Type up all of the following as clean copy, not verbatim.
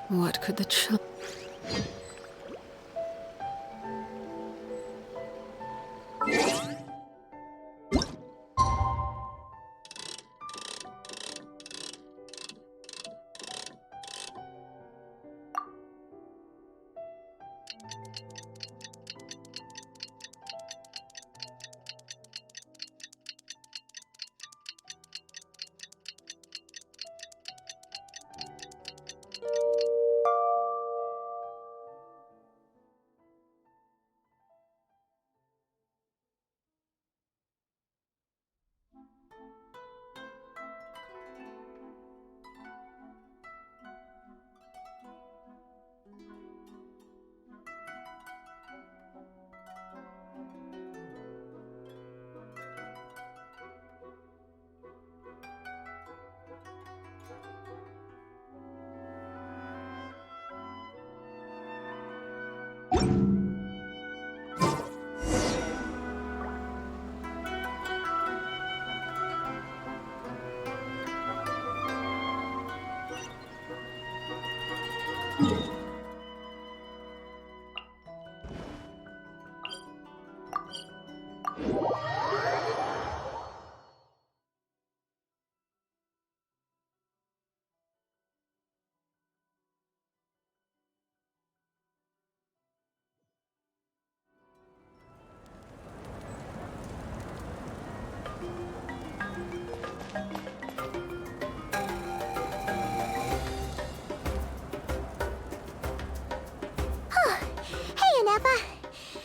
What could the child...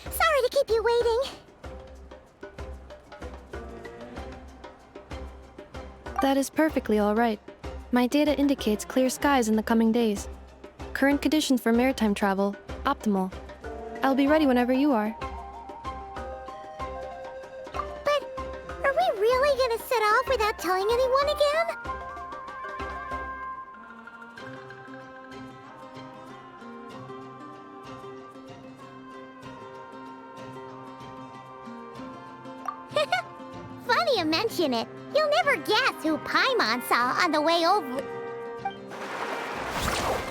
Sorry to keep you waiting. That is perfectly all right. My data indicates clear skies in the coming days. Current conditions for maritime travel, optimal. I'll be ready whenever you are. But are we really gonna set off without telling anyone again? Funny you mention it. You'll never guess who Paimon saw on the way over.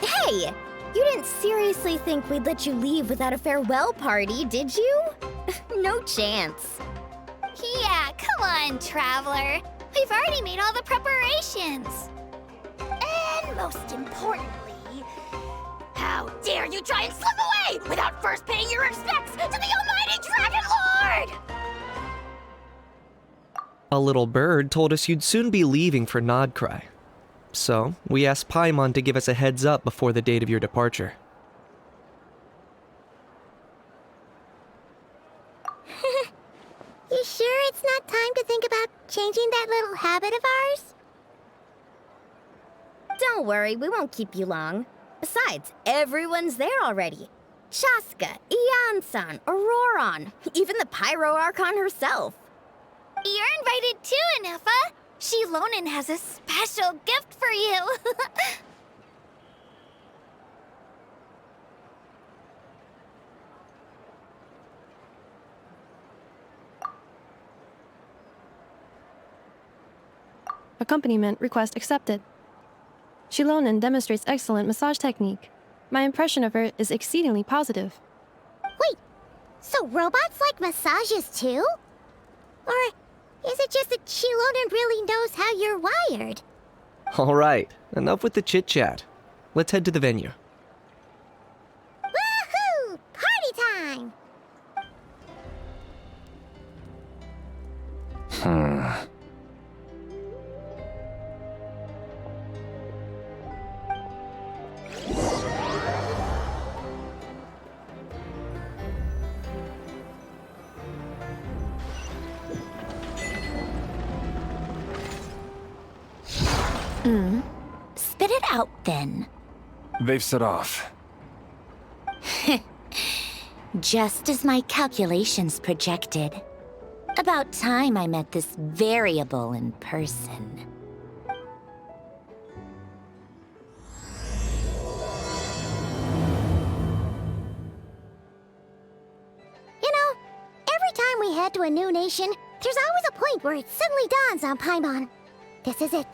Hey! You didn't seriously think we'd let you leave without a farewell party, did you? No chance. Yeah, come on, Traveler. We've already made all the preparations. And most importantly, how dare you try and slip away without first paying your respects to the almighty Dragon Lord! A little bird told us you'd soon be leaving for Nodcry. So, we asked Paimon to give us a heads up before the date of your departure. You sure it's not time to think about changing that little habit of ours? Don't worry, we won't keep you long. Besides, everyone's there already. Shaska, Ian-san, Auroron, even the Pyro Archon herself. You're invited too, Anefa. Shilonen has a special gift for you. Accompaniment request accepted. Shilonen demonstrates excellent massage technique. My impression of her is exceedingly positive. Wait, so robots like massages too? Or is it just that Shilonen really knows how you're wired? Alright, enough with the chit-chat. Let's head to the venue. Woohoo! Party time! Spit it out, then. They've set off. Just as my calculations projected. About time I met this variable in person. You know, every time we head to a new nation, There's always a point where it suddenly dawns on Paimon. This is it.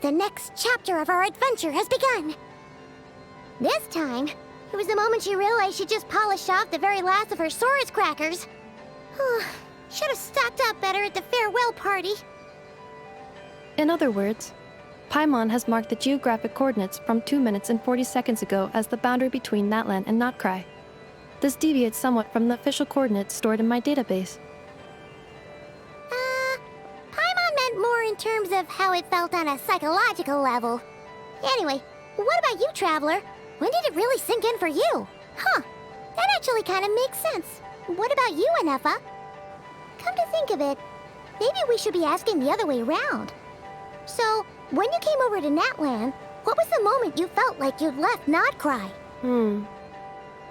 The next chapter of our adventure has begun. This time, it was the moment she realized she just polished off the very last of her Saurus crackers. Should have stocked up better at the farewell party. In other words, Paimon has marked the geographic coordinates from 2 minutes and 40 seconds ago as the boundary between Natlan and Notcry. This deviates somewhat from the official coordinates stored in my database. Paimon meant more in terms of how it felt on a psychological level. Anyway, what about you, Traveler? When did it really sink in for you? Huh, that actually kind of makes sense. What about you, Anefa? Come to think of it, maybe we should be asking the other way around. So, when you came over to Natlan, what was the moment you felt like you'd left Notcry? In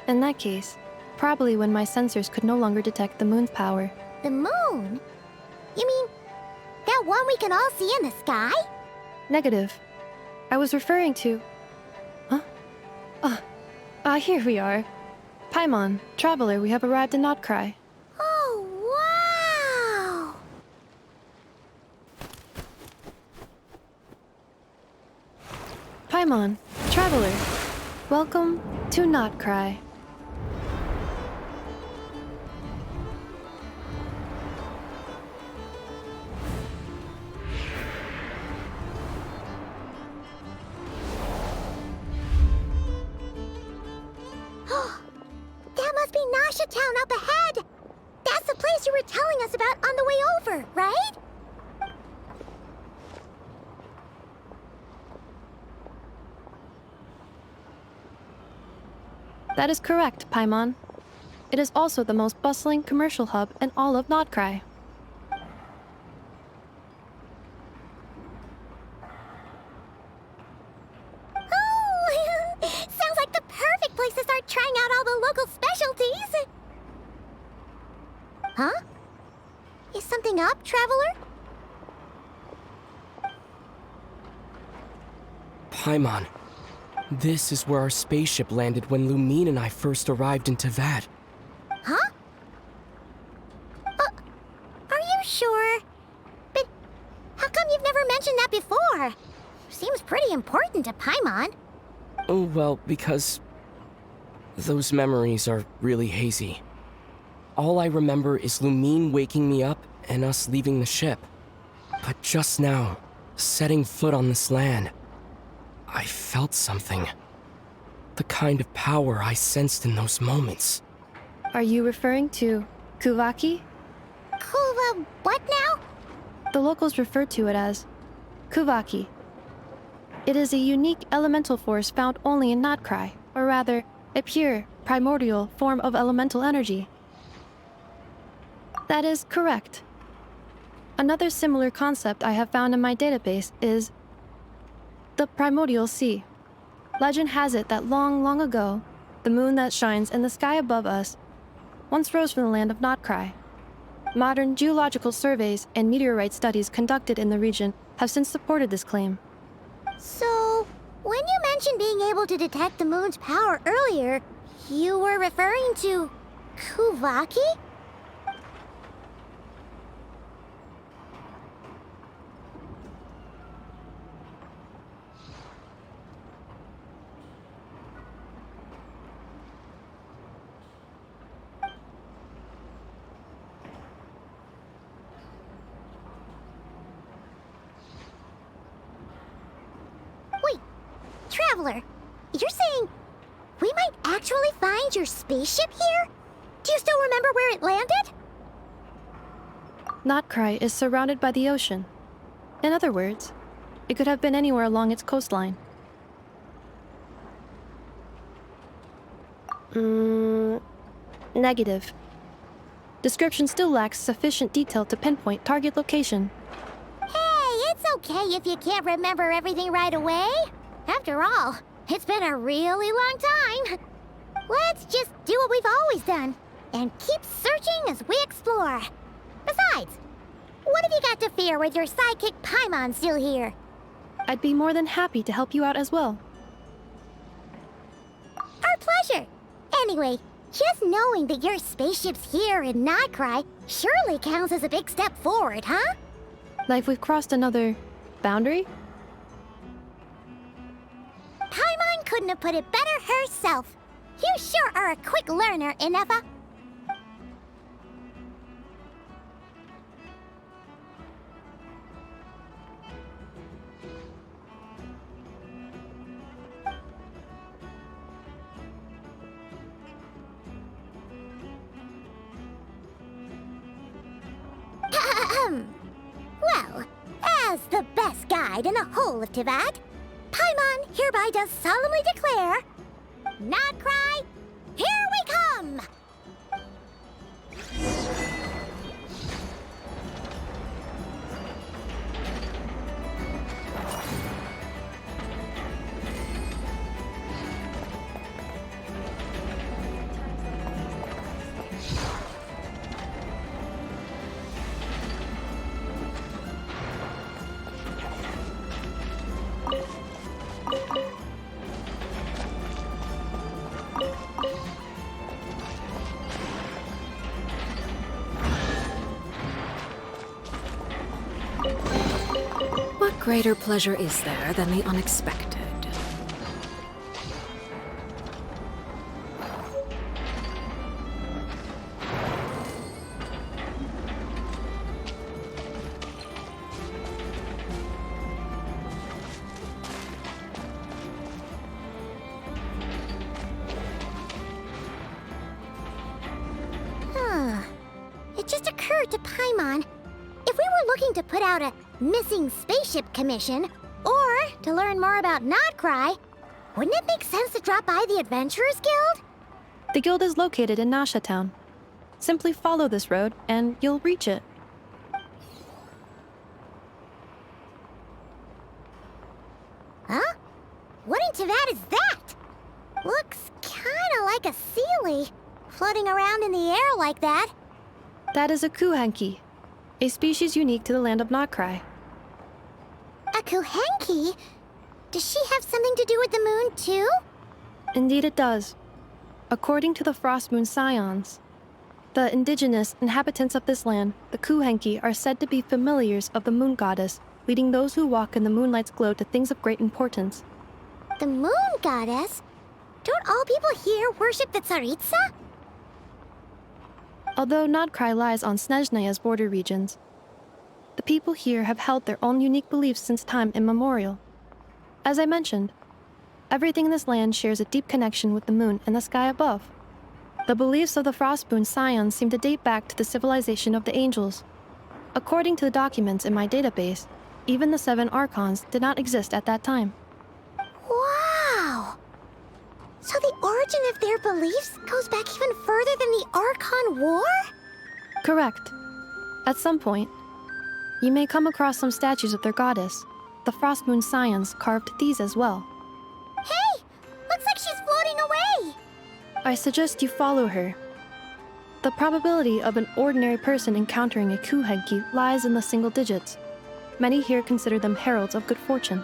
that case, probably when my sensors could no longer detect the moon's power. The moon? You mean that one we can all see in the sky? Negative. I was referring to... Here we are. Paimon, Traveler, we have arrived in Notcry. Oh, wow! Paimon, Traveler, welcome to Notcry. That must be Nasha Town up ahead! That's the place you were telling us about on the way over, right? That is correct, Paimon. It is also the most bustling commercial hub in all of Notcry. Oh, sounds like the perfect place to start trying out all the local specialties. Huh? Is something up, Traveler? Paimon, this is where our spaceship landed when Lumine and I first arrived into Vat. Huh? Are you sure? But how come you've never mentioned that before? Seems pretty important to Paimon. Oh, well, because those memories are really hazy. All I remember is Lumine waking me up and us leaving the ship. But just now, setting foot on this land, I felt something. The kind of power I sensed in those moments. Are you referring to Kuvaki? Kuva, what now? The locals refer to it as Kuvaki. It is a unique elemental force found only in Notcry, or rather, a pure, primordial form of elemental energy. That is correct. Another similar concept I have found in my database is the primordial sea. Legend has it that long, long ago, the moon that shines in the sky above us once rose from the land of Notcry. Modern geological surveys and meteorite studies conducted in the region have since supported this claim. So, when you mentioned being able to detect the moon's power earlier, you were referring to Kuvaki? Traveler, you're saying we might actually find your spaceship here? Do you still remember where it landed? Notcry is surrounded by the ocean. In other words, it could have been anywhere along its coastline. Negative. Description still lacks sufficient detail to pinpoint target location. Hey, it's okay if you can't remember everything right away. After all, it's been a really long time. Let's just do what we've always done, and keep searching as we explore. Besides, what have you got to fear with your sidekick Paimon still here? I'd be more than happy to help you out as well. Our pleasure. Anyway, Just knowing that your spaceship's here in Nightcry surely counts as a big step forward, huh? Like we've crossed another boundary? Paimon couldn't have put it better herself. You sure are a quick learner, Inefa. Well, as the best guide in the whole of Teyvat, Paimon hereby does solemnly declare, Nightcry, here we come! What greater pleasure is there than the unexpected? It just occurred to Paimon, if we were looking to put out a missing spaceship commission, or to learn more about Nightcry, wouldn't it make sense to drop by the Adventurers Guild? The guild is located in Nasha Town. Simply follow this road and you'll reach it. Huh? What in Teyvat is that? Looks kinda like a Sealy, floating around in the air like that. That is a kuhanki, a species unique to the land of Nightcry. A Kuhenki? Does she have something to do with the moon, too? Indeed it does. According to the Frost Moon Scions, the indigenous inhabitants of this land, the kuhenki, are said to be familiars of the moon goddess, leading those who walk in the moonlight's glow to things of great importance. The moon goddess? Don't all people here worship the Tsaritsa? Although Nightcry lies on Snezhnaya's border regions, the people here have held their own unique beliefs since time immemorial. As I mentioned, everything in this land shares a deep connection with the moon and the sky above. The beliefs of the Frostmoon Scions seem to date back to the civilization of the angels. According to the documents in my database, even the 7 Archons did not exist at that time. Wow! So the origin of their beliefs goes back even further than the Archon War? Correct. At some point, you may come across some statues of their goddess. The Frostmoon Scions carved these as well. Hey! Looks like she's floating away! I suggest you follow her. The probability of an ordinary person encountering a kuhenki lies in the single digits. Many here consider them heralds of good fortune.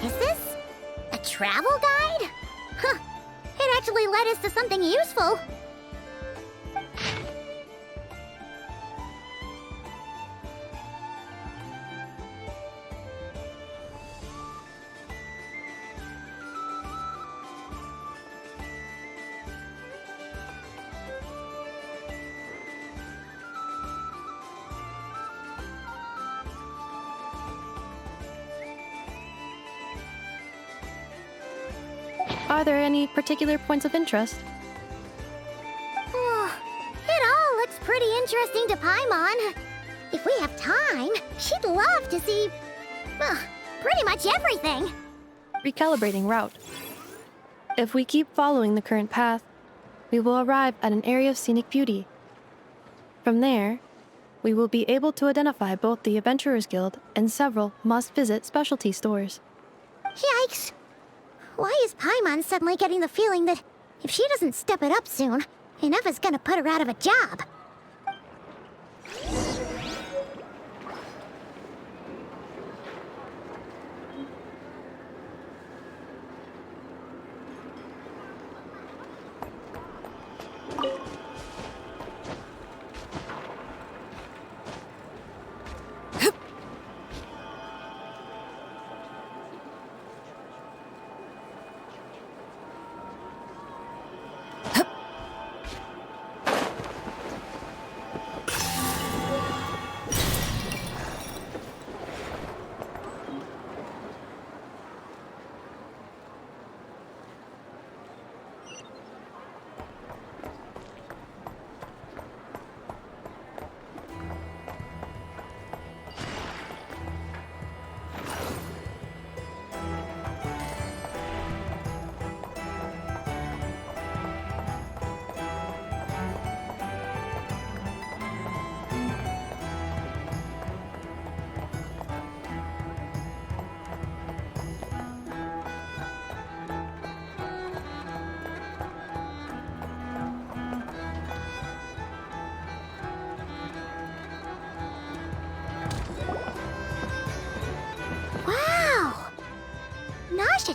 Is this a travel guide? Huh. It actually led us to something useful. Are there any particular points of interest? It all looks pretty interesting to Paimon. If we have time, she'd love to see, pretty much everything. Recalibrating route. If we keep following the current path, we will arrive at an area of scenic beauty. From there, we will be able to identify both the Adventurers Guild and several must-visit specialty stores. Yikes! Why is Paimon suddenly getting the feeling that if she doesn't step it up soon, enough is gonna put her out of a job?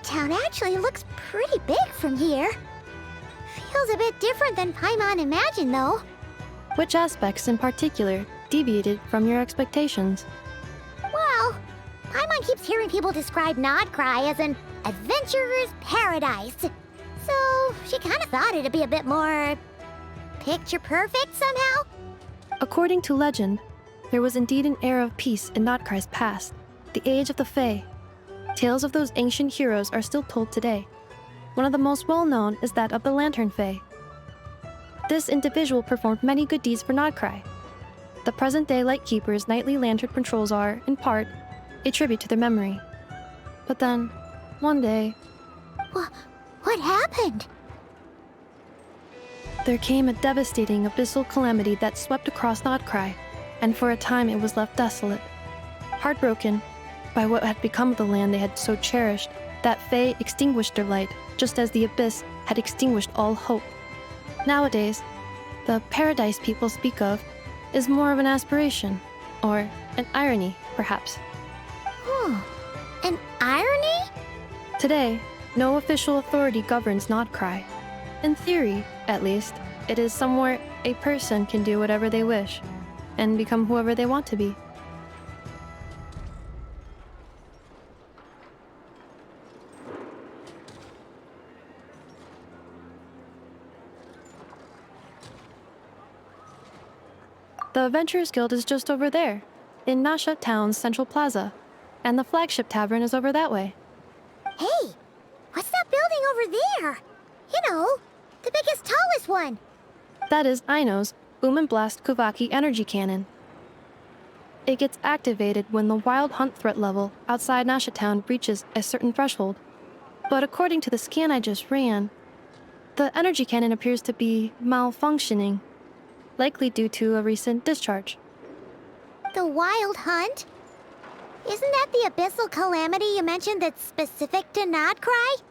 Town actually looks pretty big from here. Feels a bit different than Paimon imagined, though. Which aspects in particular deviated from your expectations? Well, Paimon keeps hearing people describe Nodcry as an adventurer's paradise. So she kind of thought it'd be a bit more picture perfect somehow. According to legend, there was indeed an era of peace in Nodcry's past, the age of the Fae. Tales of those ancient heroes are still told today. One of the most well-known is that of the Lantern Fae. This individual performed many good deeds for Nodcry. The present-day Lightkeeper's nightly lantern patrols are, in part, a tribute to their memory. But then, one day... What happened? There came a devastating abyssal calamity that swept across Nodcry, and for a time it was left desolate. Heartbroken by what had become of the land they had so cherished, that Fae extinguished their light, just as the Abyss had extinguished all hope. Nowadays, the paradise people speak of is more of an aspiration, or an irony, perhaps. An irony? Today, no official authority governs Nodcry. In theory, at least, it is somewhere a person can do whatever they wish, and become whoever they want to be. The Adventurers Guild is just over there, in Nasha Town's Central Plaza, and the flagship tavern is over that way. Hey, what's that building over there? You know, the biggest, tallest one. That is Aino's Boom and Blast Kuvaki energy cannon. It gets activated when the wild hunt threat level outside Nasha Town reaches a certain threshold. But according to the scan I just ran, the energy cannon appears to be malfunctioning, likely due to a recent discharge. The Wild Hunt? Isn't that the abyssal calamity you mentioned that's specific to Nodcry?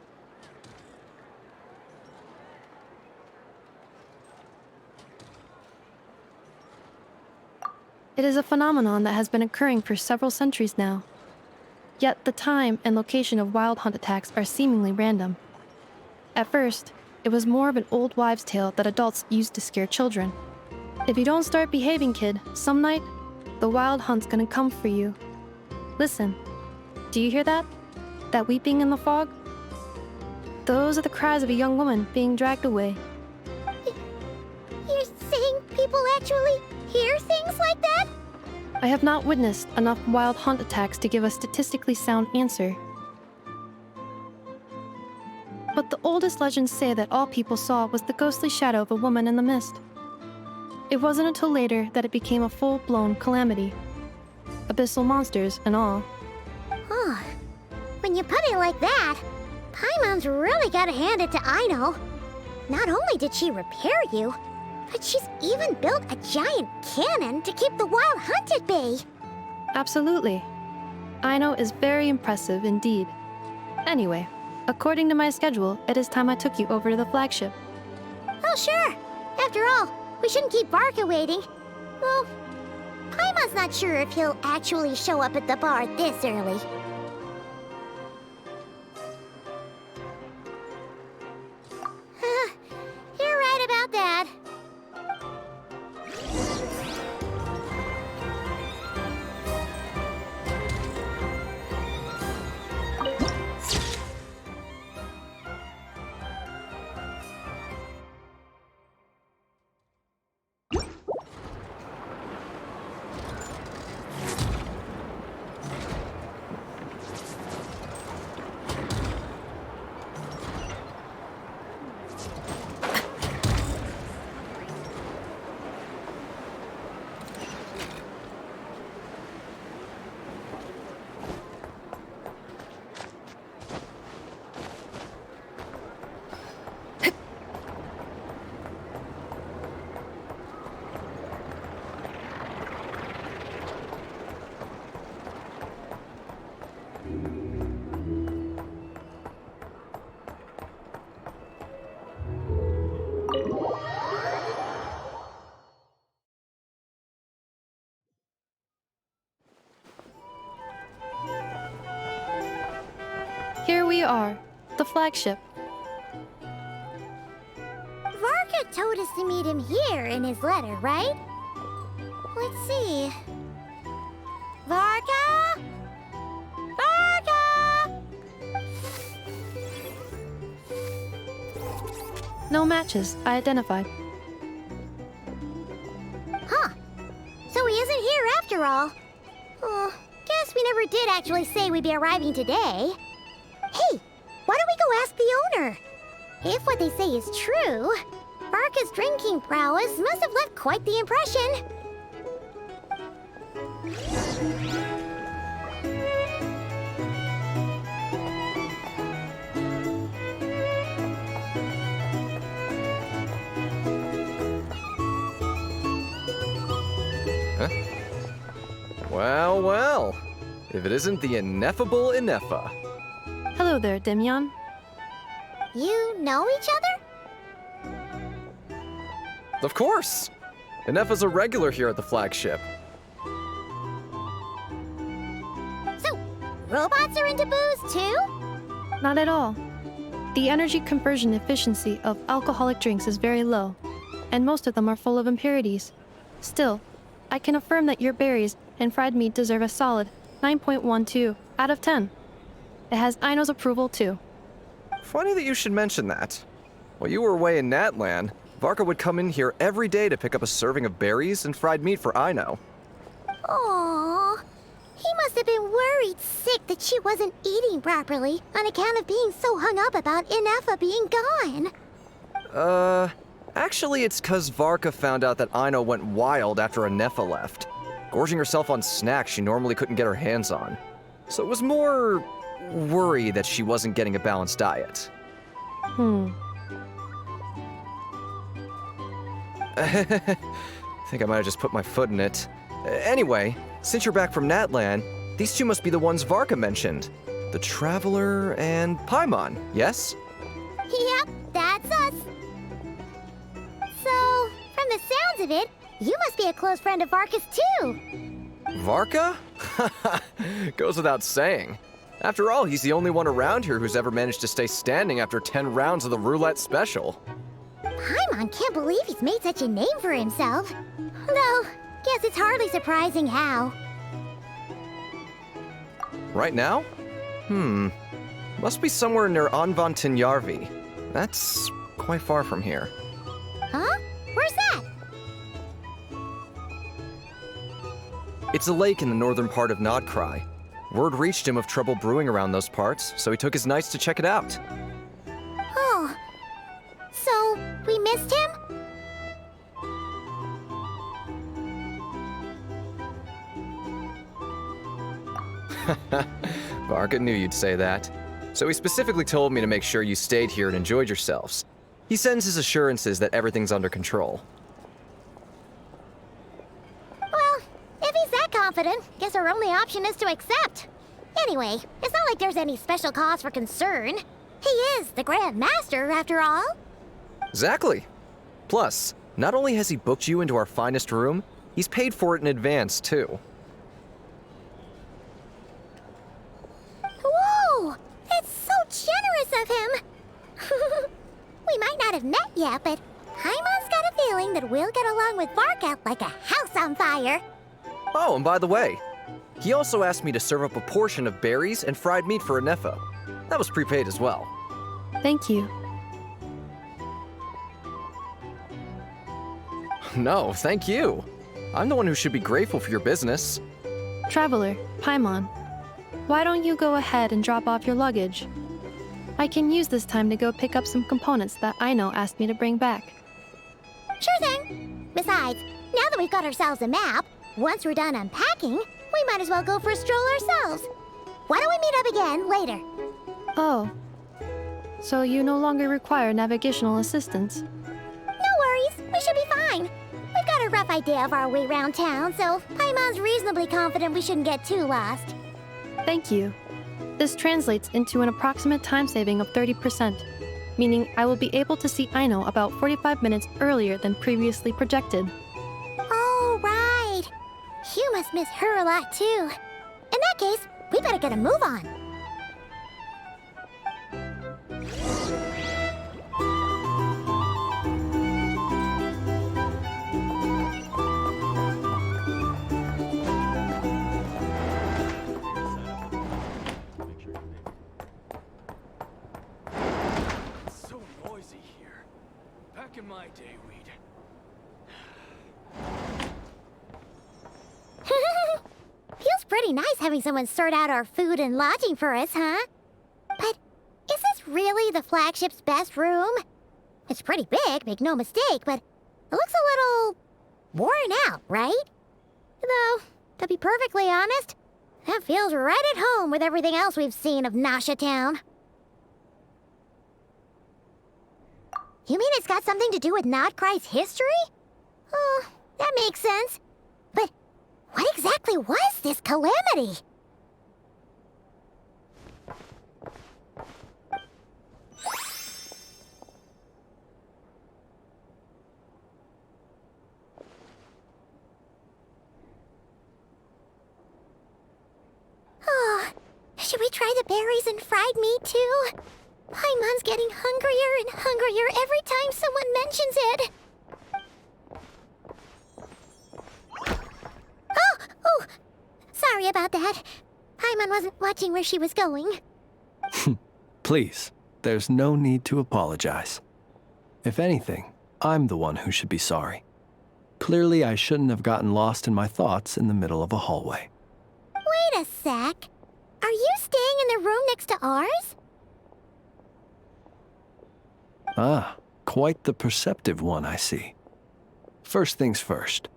It is a phenomenon that has been occurring for several centuries now. Yet the time and location of wild hunt attacks are seemingly random. At first, it was more of an old wives' tale that adults used to scare children. If you don't start behaving, kid, some night, the wild hunt's gonna come for you. Listen, do you hear that? That weeping in the fog? Those are the cries of a young woman being dragged away. You're saying people actually hear things like that? I have not witnessed enough wild hunt attacks to give a statistically sound answer. But the oldest legends say that all people saw was the ghostly shadow of a woman in the mist. It wasn't until later that it became a full-blown calamity. Abyssal monsters and all. Oh, when you put it like that, Paimon's really gotta hand it to Aino. Not only did she repair you, but she's even built a giant cannon to keep the wild hunt at bay. Absolutely. Aino is very impressive indeed. Anyway, according to my schedule, it is time I took you over to the flagship. Oh, sure. After all, we shouldn't keep Varka waiting. Well, Paimon's not sure if he'll actually show up at the bar this early. You're right about that. Here we are, the flagship. Varka told us to meet him here in his letter, right? Let's see. Varka? Varka! No matches, I identified. Huh. So he isn't here after all. Oh, guess we never did actually say we'd be arriving today. Hey, why don't we go ask the owner? If what they say is true, Varka's drinking prowess must have left quite the impression. Huh? Well, well. If it isn't the ineffable Ineffa. Hello there, Demyon. You know each other? Of course! Ineffa's a regular here at the flagship. So, robots are into booze too? Not at all. The energy conversion efficiency of alcoholic drinks is very low, and most of them are full of impurities. Still, I can affirm that your berries and fried meat deserve a solid 9.12 out of 10. It has Aino's approval too. Funny that you should mention that. While you were away in Natlan, Varka would come in here every day to pick up a serving of berries and fried meat for Aino. Aww. He must have been worried sick that she wasn't eating properly on account of being so hung up about Ineffa being gone. Actually it's 'cause Varka found out that Aino went wild after Ineffa left, gorging herself on snacks she normally couldn't get her hands on. So it was more worry that she wasn't getting a balanced diet. I think I might have just put my foot in it. Anyway, since you're back from Natlan, these two must be the ones Varka mentioned. The Traveler and Paimon, yes? Yep, that's us. So, from the sounds of it, you must be a close friend of Varka's too. Varka? Goes without saying. After all, he's the only one around here who's ever managed to stay standing after 10 rounds of the roulette special. Paimon can't believe he's made such a name for himself. Though, guess it's hardly surprising how. Right now? Must be somewhere near Anvantinjarvi. That's quite far from here. Huh? Where's that? It's a lake in the northern part of Nodcry. Word reached him of trouble brewing around those parts, so he took his knights to check it out. Oh. So, we missed him? Varka knew you'd say that. So he specifically told me to make sure you stayed here and enjoyed yourselves. He sends his assurances that everything's under control. Well, if he's that confident, guess our only option is to accept. Anyway, it's not like there's any special cause for concern. He is the Grand Master, after all. Exactly. Plus, not only has he booked you into our finest room, he's paid for it in advance, too. Whoa! That's so generous of him! We might not have met yet, but Paimon's got a feeling that we'll get along with Varka like a house on fire. Oh, and by the way, he also asked me to serve up a portion of berries and fried meat for Anefo. That was prepaid as well. Thank you. No, thank you. I'm the one who should be grateful for your business. Traveler, Paimon, why don't you go ahead and drop off your luggage? I can use this time to go pick up some components that Aino asked me to bring back. Sure thing. Besides, now that we've got ourselves a map, once we're done unpacking, we might as well go for a stroll ourselves. Why don't we meet up again later? Oh. So you no longer require navigational assistance? No worries, we should be fine. We've got a rough idea of our way around town, so Paimon's reasonably confident we shouldn't get too lost. Thank you. This translates into an approximate time saving of 30%, meaning I will be able to see Aino about 45 minutes earlier than previously projected. Oh, right. You must miss her a lot, too. In that case, we better get a move on. In my day, we'd... Feels pretty nice having someone sort out our food and lodging for us, huh? But is this really the flagship's best room? It's pretty big, make no mistake, but it looks a little worn out, right? Though, to be perfectly honest, that feels right at home with everything else we've seen of Nasha Town. You mean it's got something to do with Nodcry's history? Oh, that makes sense. But what exactly was this calamity? Oh, should we try the berries and fried meat too? Paimon's getting hungrier and hungrier every time someone mentions it. Oh, sorry about that. Paimon wasn't watching where she was going. Please, there's no need to apologize. If anything, I'm the one who should be sorry. Clearly, I shouldn't have gotten lost in my thoughts in the middle of a hallway. Wait a sec. Are you staying in the room next to ours? Ah, quite the perceptive one, I see. First things first,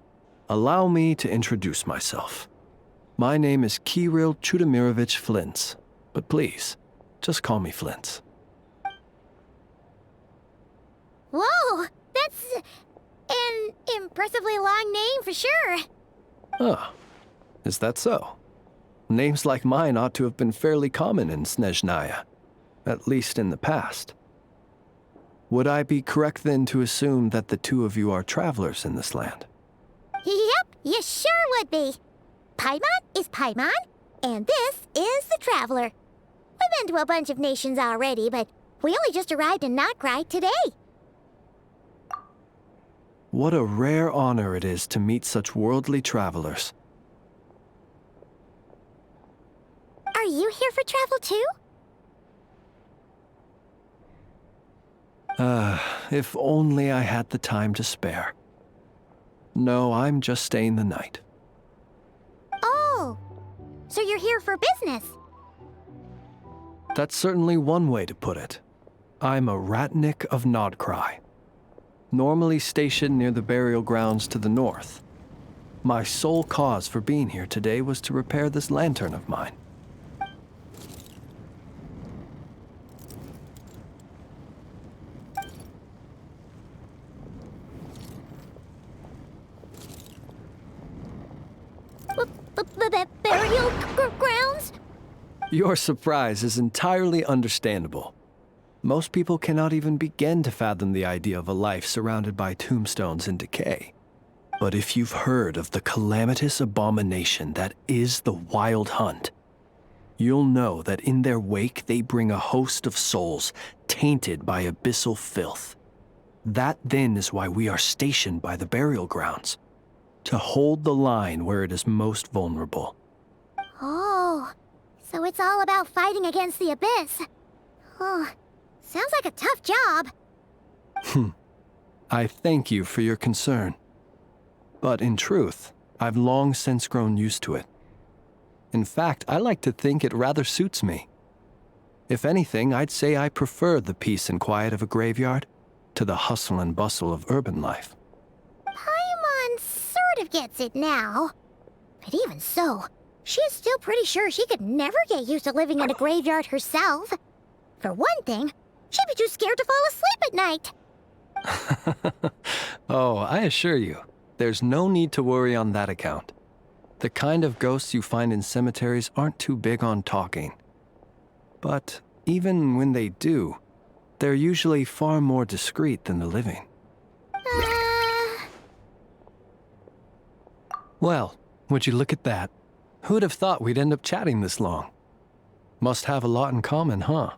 allow me to introduce myself. My name is Kirill Chudamirovich Flintz, but please, just call me Flintz. Whoa, that's an impressively long name for sure. Ah, is that so? Names like mine ought to have been fairly common in Snezhnaya, at least in the past. Would I be correct then to assume that the two of you are travelers in this land? Yep, you sure would be. Paimon is Paimon, and this is the Traveler. We've been to a bunch of nations already, but we only just arrived in Nodcry today. What a rare honor it is to meet such worldly travelers. Are you here for travel too? If only I had the time to spare. No, I'm just staying the night. Oh, so you're here for business? That's certainly one way to put it. I'm a Ratnik of Nodcry, normally stationed near the burial grounds to the north. My sole cause for being here today was to repair this lantern of mine. burial grounds? Your surprise is entirely understandable. Most people cannot even begin to fathom the idea of a life surrounded by tombstones and decay. But if you've heard of the calamitous abomination that is the Wild Hunt, you'll know that in their wake they bring a host of souls tainted by abyssal filth. That then is why we are stationed by the burial grounds, to hold the line where it is most vulnerable. Oh, so it's all about fighting against the abyss. Oh, sounds like a tough job. I thank you for your concern. But in truth, I've long since grown used to it. In fact, I like to think it rather suits me. If anything, I'd say I prefer the peace and quiet of a graveyard to the hustle and bustle of urban life. Paimon sort of gets it now. But even so, she's still pretty sure she could never get used to living in a graveyard herself. For one thing, she'd be too scared to fall asleep at night. Oh, I assure you, there's no need to worry on that account. The kind of ghosts you find in cemeteries aren't too big on talking. But even when they do, they're usually far more discreet than the living. Well, would you look at that? Who'd have thought we'd end up chatting this long? Must have a lot in common, huh?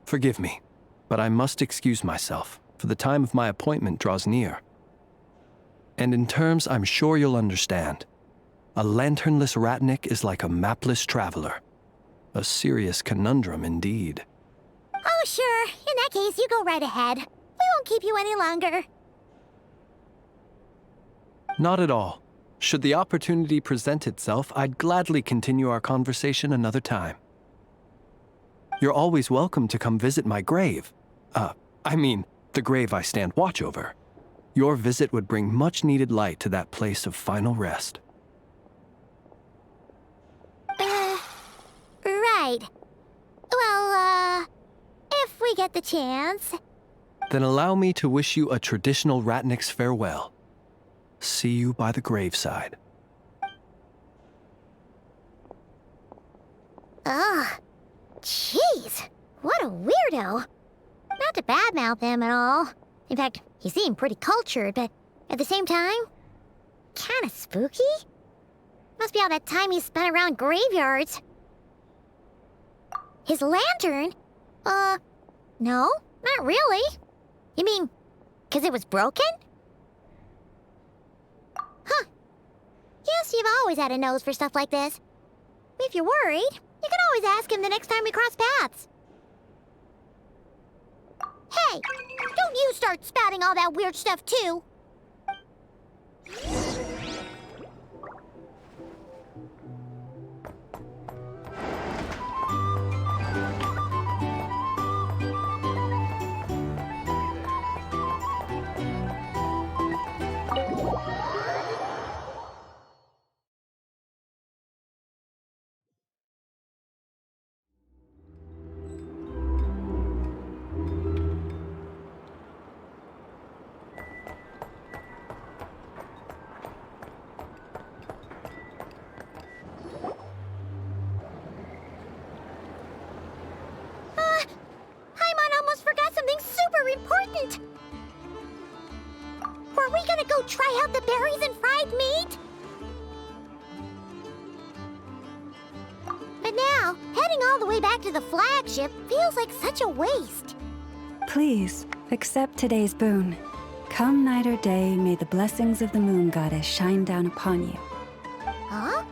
Forgive me, but I must excuse myself, for the time of my appointment draws near. And in terms I'm sure you'll understand, a lanternless ratnik is like a mapless traveler. A serious conundrum indeed. Oh, sure. In that case, you go right ahead. We won't keep you any longer. Not at all. Should the opportunity present itself, I'd gladly continue our conversation another time. You're always welcome to come visit my grave. I mean, the grave I stand watch over. Your visit would bring much-needed light to that place of final rest. Right. Well, if we get the chance. Then allow me to wish you a traditional ratnik's farewell. See you by the graveside. Ugh. Jeez. What a weirdo. Not to badmouth him at all. In fact, he seemed pretty cultured, but at the same time, kinda spooky? Must be all that time he spent around graveyards. His lantern? No, not really. You mean, 'cause it was broken? Huh. Guess you've always had a nose for stuff like this. If you're worried, you can always ask him the next time we cross paths. Hey, don't you start spouting all that weird stuff too. Important! Were we gonna go try out the berries and fried meat? But now, heading all the way back to the flagship feels like such a waste. Please, accept today's boon. Come night or day, may the blessings of the moon goddess shine down upon you. Huh?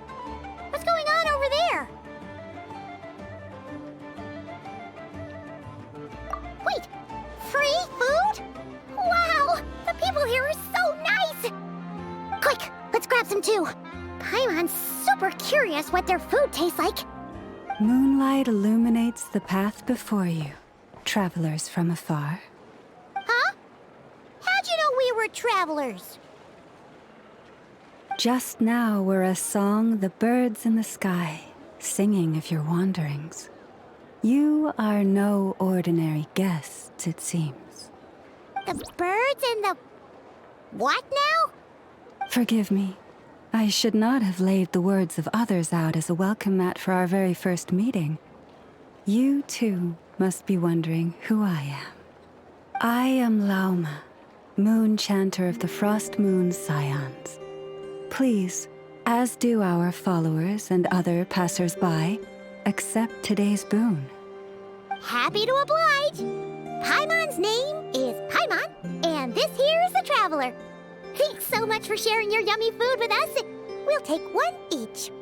What's going on over there? Wait! Free food? Wow! The people here are so nice! Quick, let's grab some too. Paimon's super curious what their food tastes like. Moonlight illuminates the path before you, travelers from afar. Huh? How'd you know we were travelers? Just now were a song the birds in the sky, singing of your wanderings. You are no ordinary guests, it seems. The birds and the... what now? Forgive me. I should not have laid the words of others out as a welcome mat for our very first meeting. You, too, must be wondering who I am. I am Lauma, Moon Chanter of the Frost Moon Scions. Please, as do our followers and other passers-by, accept today's boon. Happy to oblige. Paimon's name is Paimon, and this here is the Traveler. Thanks so much for sharing your yummy food with us. We'll take one each.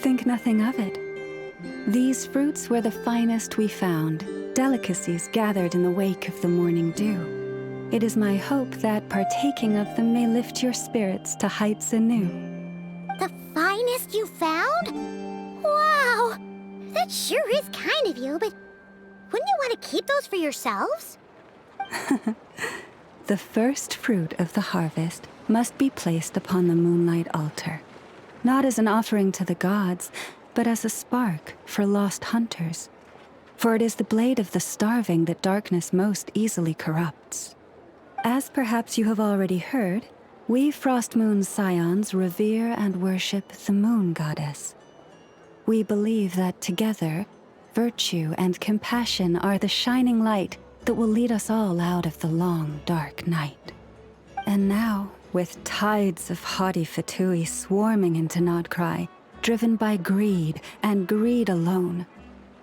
Think nothing of it. These fruits were the finest we found, delicacies gathered in the wake of the morning dew. It is my hope that partaking of them may lift your spirits to heights anew. The finest you found? Wow! That sure is kind of you, but wouldn't you want to keep those for yourselves? The first fruit of the harvest must be placed upon the moonlight altar, not as an offering to the gods, but as a spark for lost hunters. For it is the blade of the starving that darkness most easily corrupts. As perhaps you have already heard, we Frost Moon Scions revere and worship the moon goddess. We believe that together, virtue and compassion are the shining light that will lead us all out of the long, dark night. And now, with tides of haughty Fatui swarming into Nodcry, driven by greed and greed alone,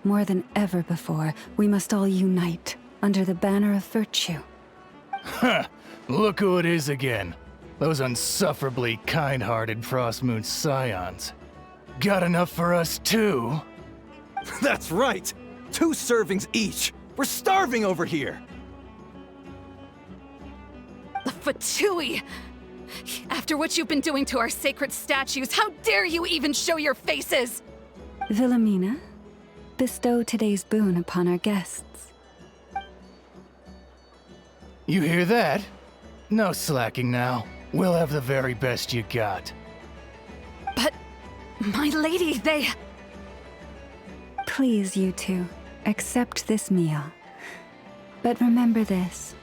more than ever before, we must all unite under the banner of virtue. Ha! Look who it is again. Those unsufferably kind-hearted Frost Moon Scions. Got enough for us too? That's right! 2 servings each! We're starving over here! The Fatui! After what you've been doing to our sacred statues, how dare you even show your faces? Wilhelmina, bestow today's boon upon our guests. You hear that? No slacking now. We'll have the very best you got. But, my lady, they... Please, you two, accept this meal. But remember this.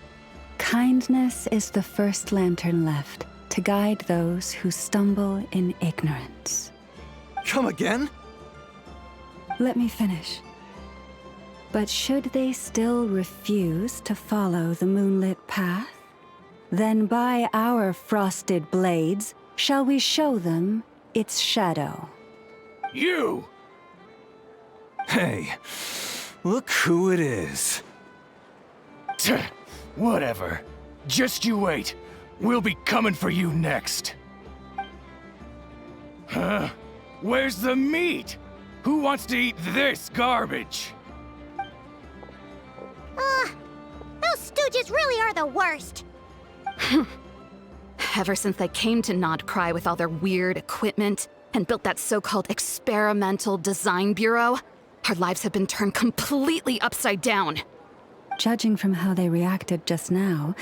Kindness is the first lantern left to guide those who stumble in ignorance. Come again? Let me finish. But should they still refuse to follow the moonlit path, then by our frosted blades shall we show them its shadow. You! Hey, look who it is. Whatever. Just you wait. We'll be coming for you next. Huh? Where's the meat? Who wants to eat this garbage? Those stooges really are the worst. Ever since they came to Nodcry with all their weird equipment and built that so-called experimental design bureau, our lives have been turned completely upside down. Judging from how they reacted just now,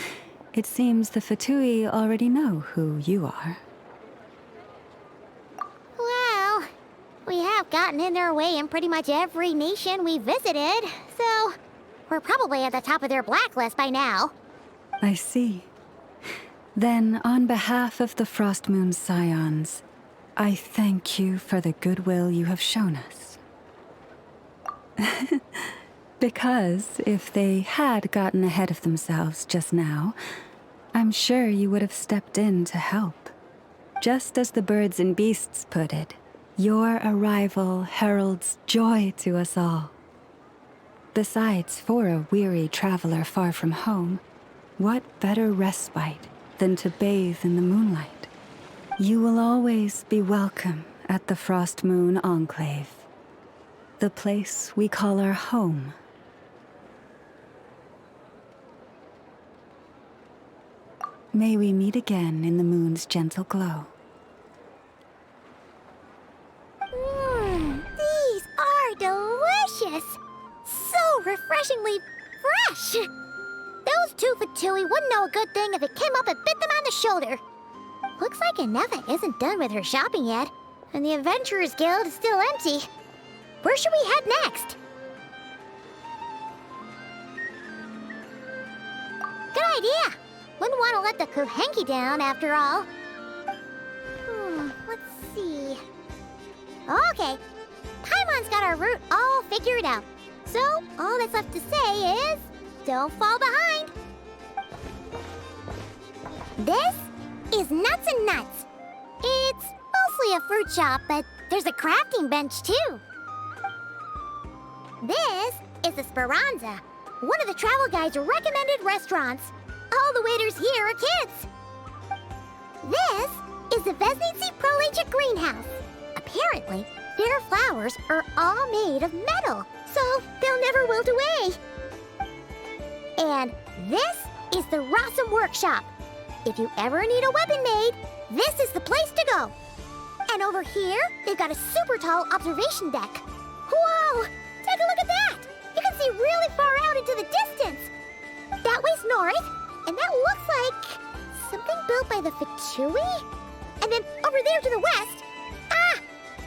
it seems the Fatui already know who you are. Well, we have gotten in their way in pretty much every nation we visited, so we're probably at the top of their blacklist by now. I see. Then, on behalf of the Frost Moon Scions, I thank you for the goodwill you have shown us. Because if they had gotten ahead of themselves just now, I'm sure you would have stepped in to help. Just as the birds and beasts put it, your arrival heralds joy to us all. Besides, for a weary traveler far from home, what better respite than to bathe in the moonlight? You will always be welcome at the Frost Moon Enclave, the place we call our home. May we meet again in the moon's gentle glow. These are delicious! So refreshingly fresh! Those 2 Fatui wouldn't know a good thing if it came up and bit them on the shoulder. Looks like Inefa isn't done with her shopping yet, and the Adventurers Guild is still empty. Where should we head next? Good idea! Wouldn't want to let the Kuhenki down, after all. Let's see. Okay. Paimon's got our route all figured out. So, all that's left to say is, don't fall behind. This is Nuts and Nuts. It's mostly a fruit shop, but there's a crafting bench too. This is the Speranza, one of the travel guide's recommended restaurants. All the waiters here are kids. This is the Vesnici Prolicha greenhouse. Apparently, their flowers are all made of metal, so they'll never wilt away. And this is the Rossum workshop. If you ever need a weapon made, this is the place to go. And over here, they've got a super tall observation deck. Whoa! Take a look at that! You can see really far out into the distance. That way's north, and that looks like something built by the Fatui? And then over there to the west,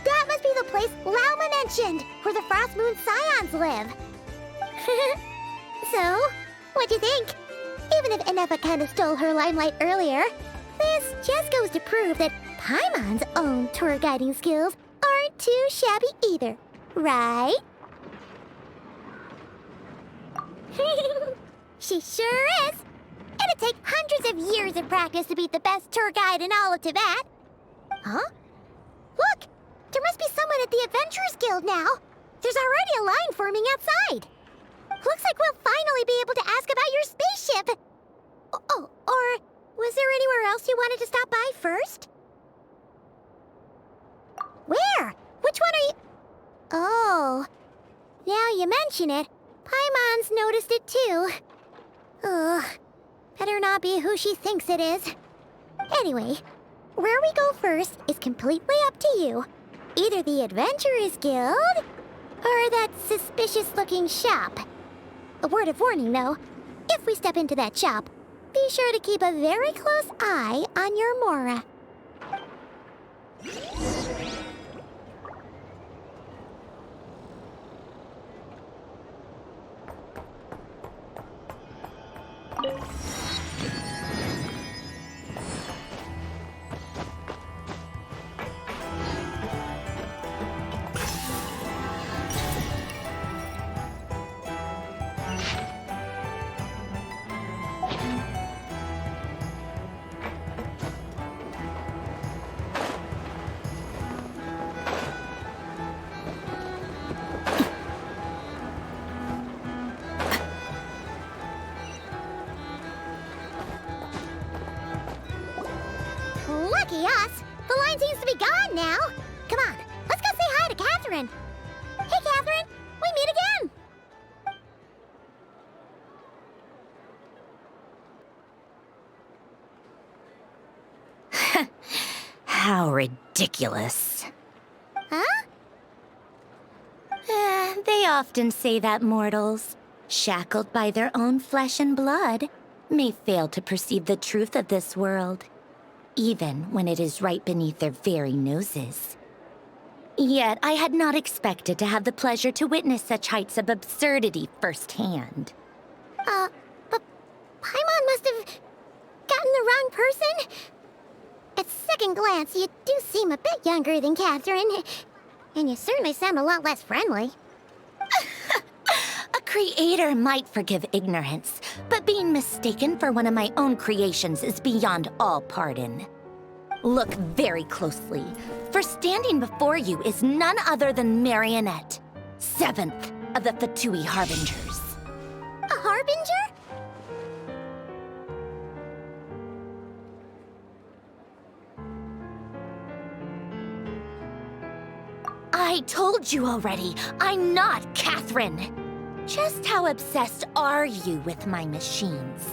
that must be the place Lauma mentioned, where the Frost Moon Scions live. So, what'd you think? Even if Enepa kind of stole her limelight earlier, this just goes to prove that Paimon's own tour guiding skills aren't too shabby either, right? She sure is. It'd take hundreds of years of practice to beat the best tour guide in all of Tibet. Huh? Look! There must be someone at the Adventurers Guild now. There's already a line forming outside. Looks like we'll finally be able to ask about your spaceship. Oh, or was there anywhere else you wanted to stop by first? Where? Which one are you... Oh, now you mention it, Paimon's noticed it too. Ugh, better not be who she thinks it is. Anyway, where we go first is completely up to you. Either the Adventurers Guild, or that suspicious-looking shop. A word of warning, though. If we step into that shop, be sure to keep a very close eye on your Mora. Lucky us! The line seems to be gone now. Come on, let's go say hi to Catherine. Hey, Catherine, we meet again. How ridiculous. Huh? They often say that mortals, shackled by their own flesh and blood, may fail to perceive the truth of this world, even when it is right beneath their very noses. Yet I had not expected to have the pleasure to witness such heights of absurdity firsthand. But Paimon must have gotten the wrong person. At second glance, you do seem a bit younger than Catherine, and you certainly sound a lot less friendly. A creator might forgive ignorance, but being mistaken for one of my own creations is beyond all pardon. Look very closely, for standing before you is none other than Marionette, 7th of the Fatui Harbingers. A Harbinger? I told you already, I'm not Catherine. Just how obsessed are you with my machines?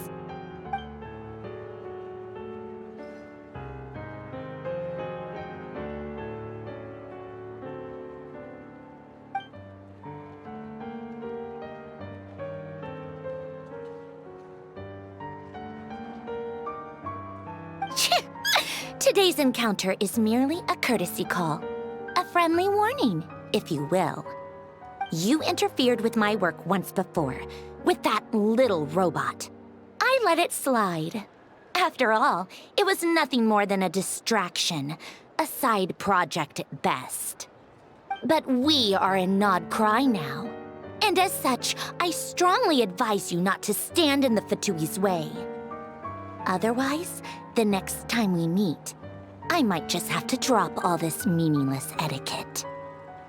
Today's encounter is merely a courtesy call. A friendly warning, if you will. You interfered with my work once before, with that little robot. I let it slide. After all, it was nothing more than a distraction, a side project at best. But we are in Nodcry now, and as such, I strongly advise you not to stand in the Fatui's way. Otherwise, the next time we meet, I might just have to drop all this meaningless etiquette.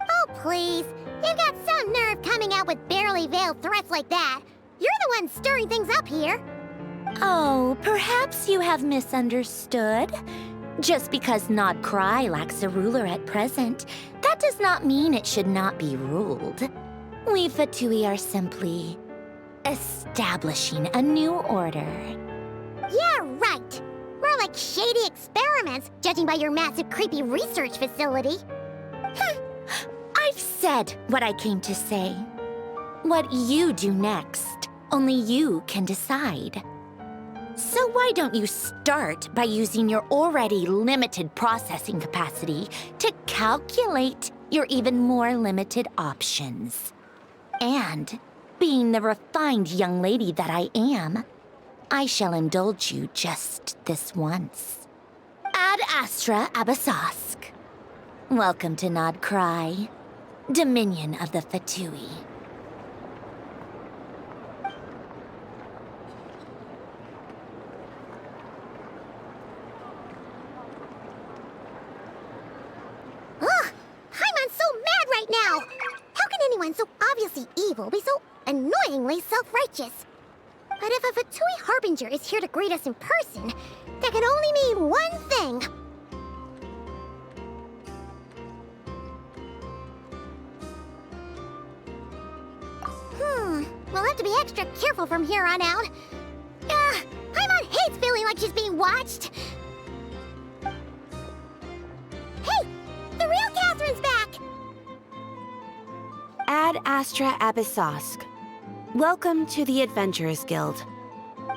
Oh, please. You've got some nerve coming out with barely veiled threats like that. You're the one stirring things up here. Oh, perhaps you have misunderstood. Just because Nodcry lacks a ruler at present, that does not mean it should not be ruled. We Fatui are simply establishing a new order. Yeah, right. More like shady experiments, judging by your massive creepy research facility. I've said what I came to say. What you do next, only you can decide. So why don't you start by using your already limited processing capacity to calculate your even more limited options? And, being the refined young lady that I am, I shall indulge you just this once. Ad Astra Abasask. Welcome to Nodcry, Dominion of the Fatui. Ugh! Haimon's so mad right now! How can anyone so obviously evil be so annoyingly self-righteous? But if a Fatui Harbinger is here to greet us in person, that can only mean one thing. We'll have to be extra careful from here on out. Haimon hates feeling like she's being watched. Hey! The real Catherine's back! Ad Astra Abyssosque. Welcome to the Adventurers Guild.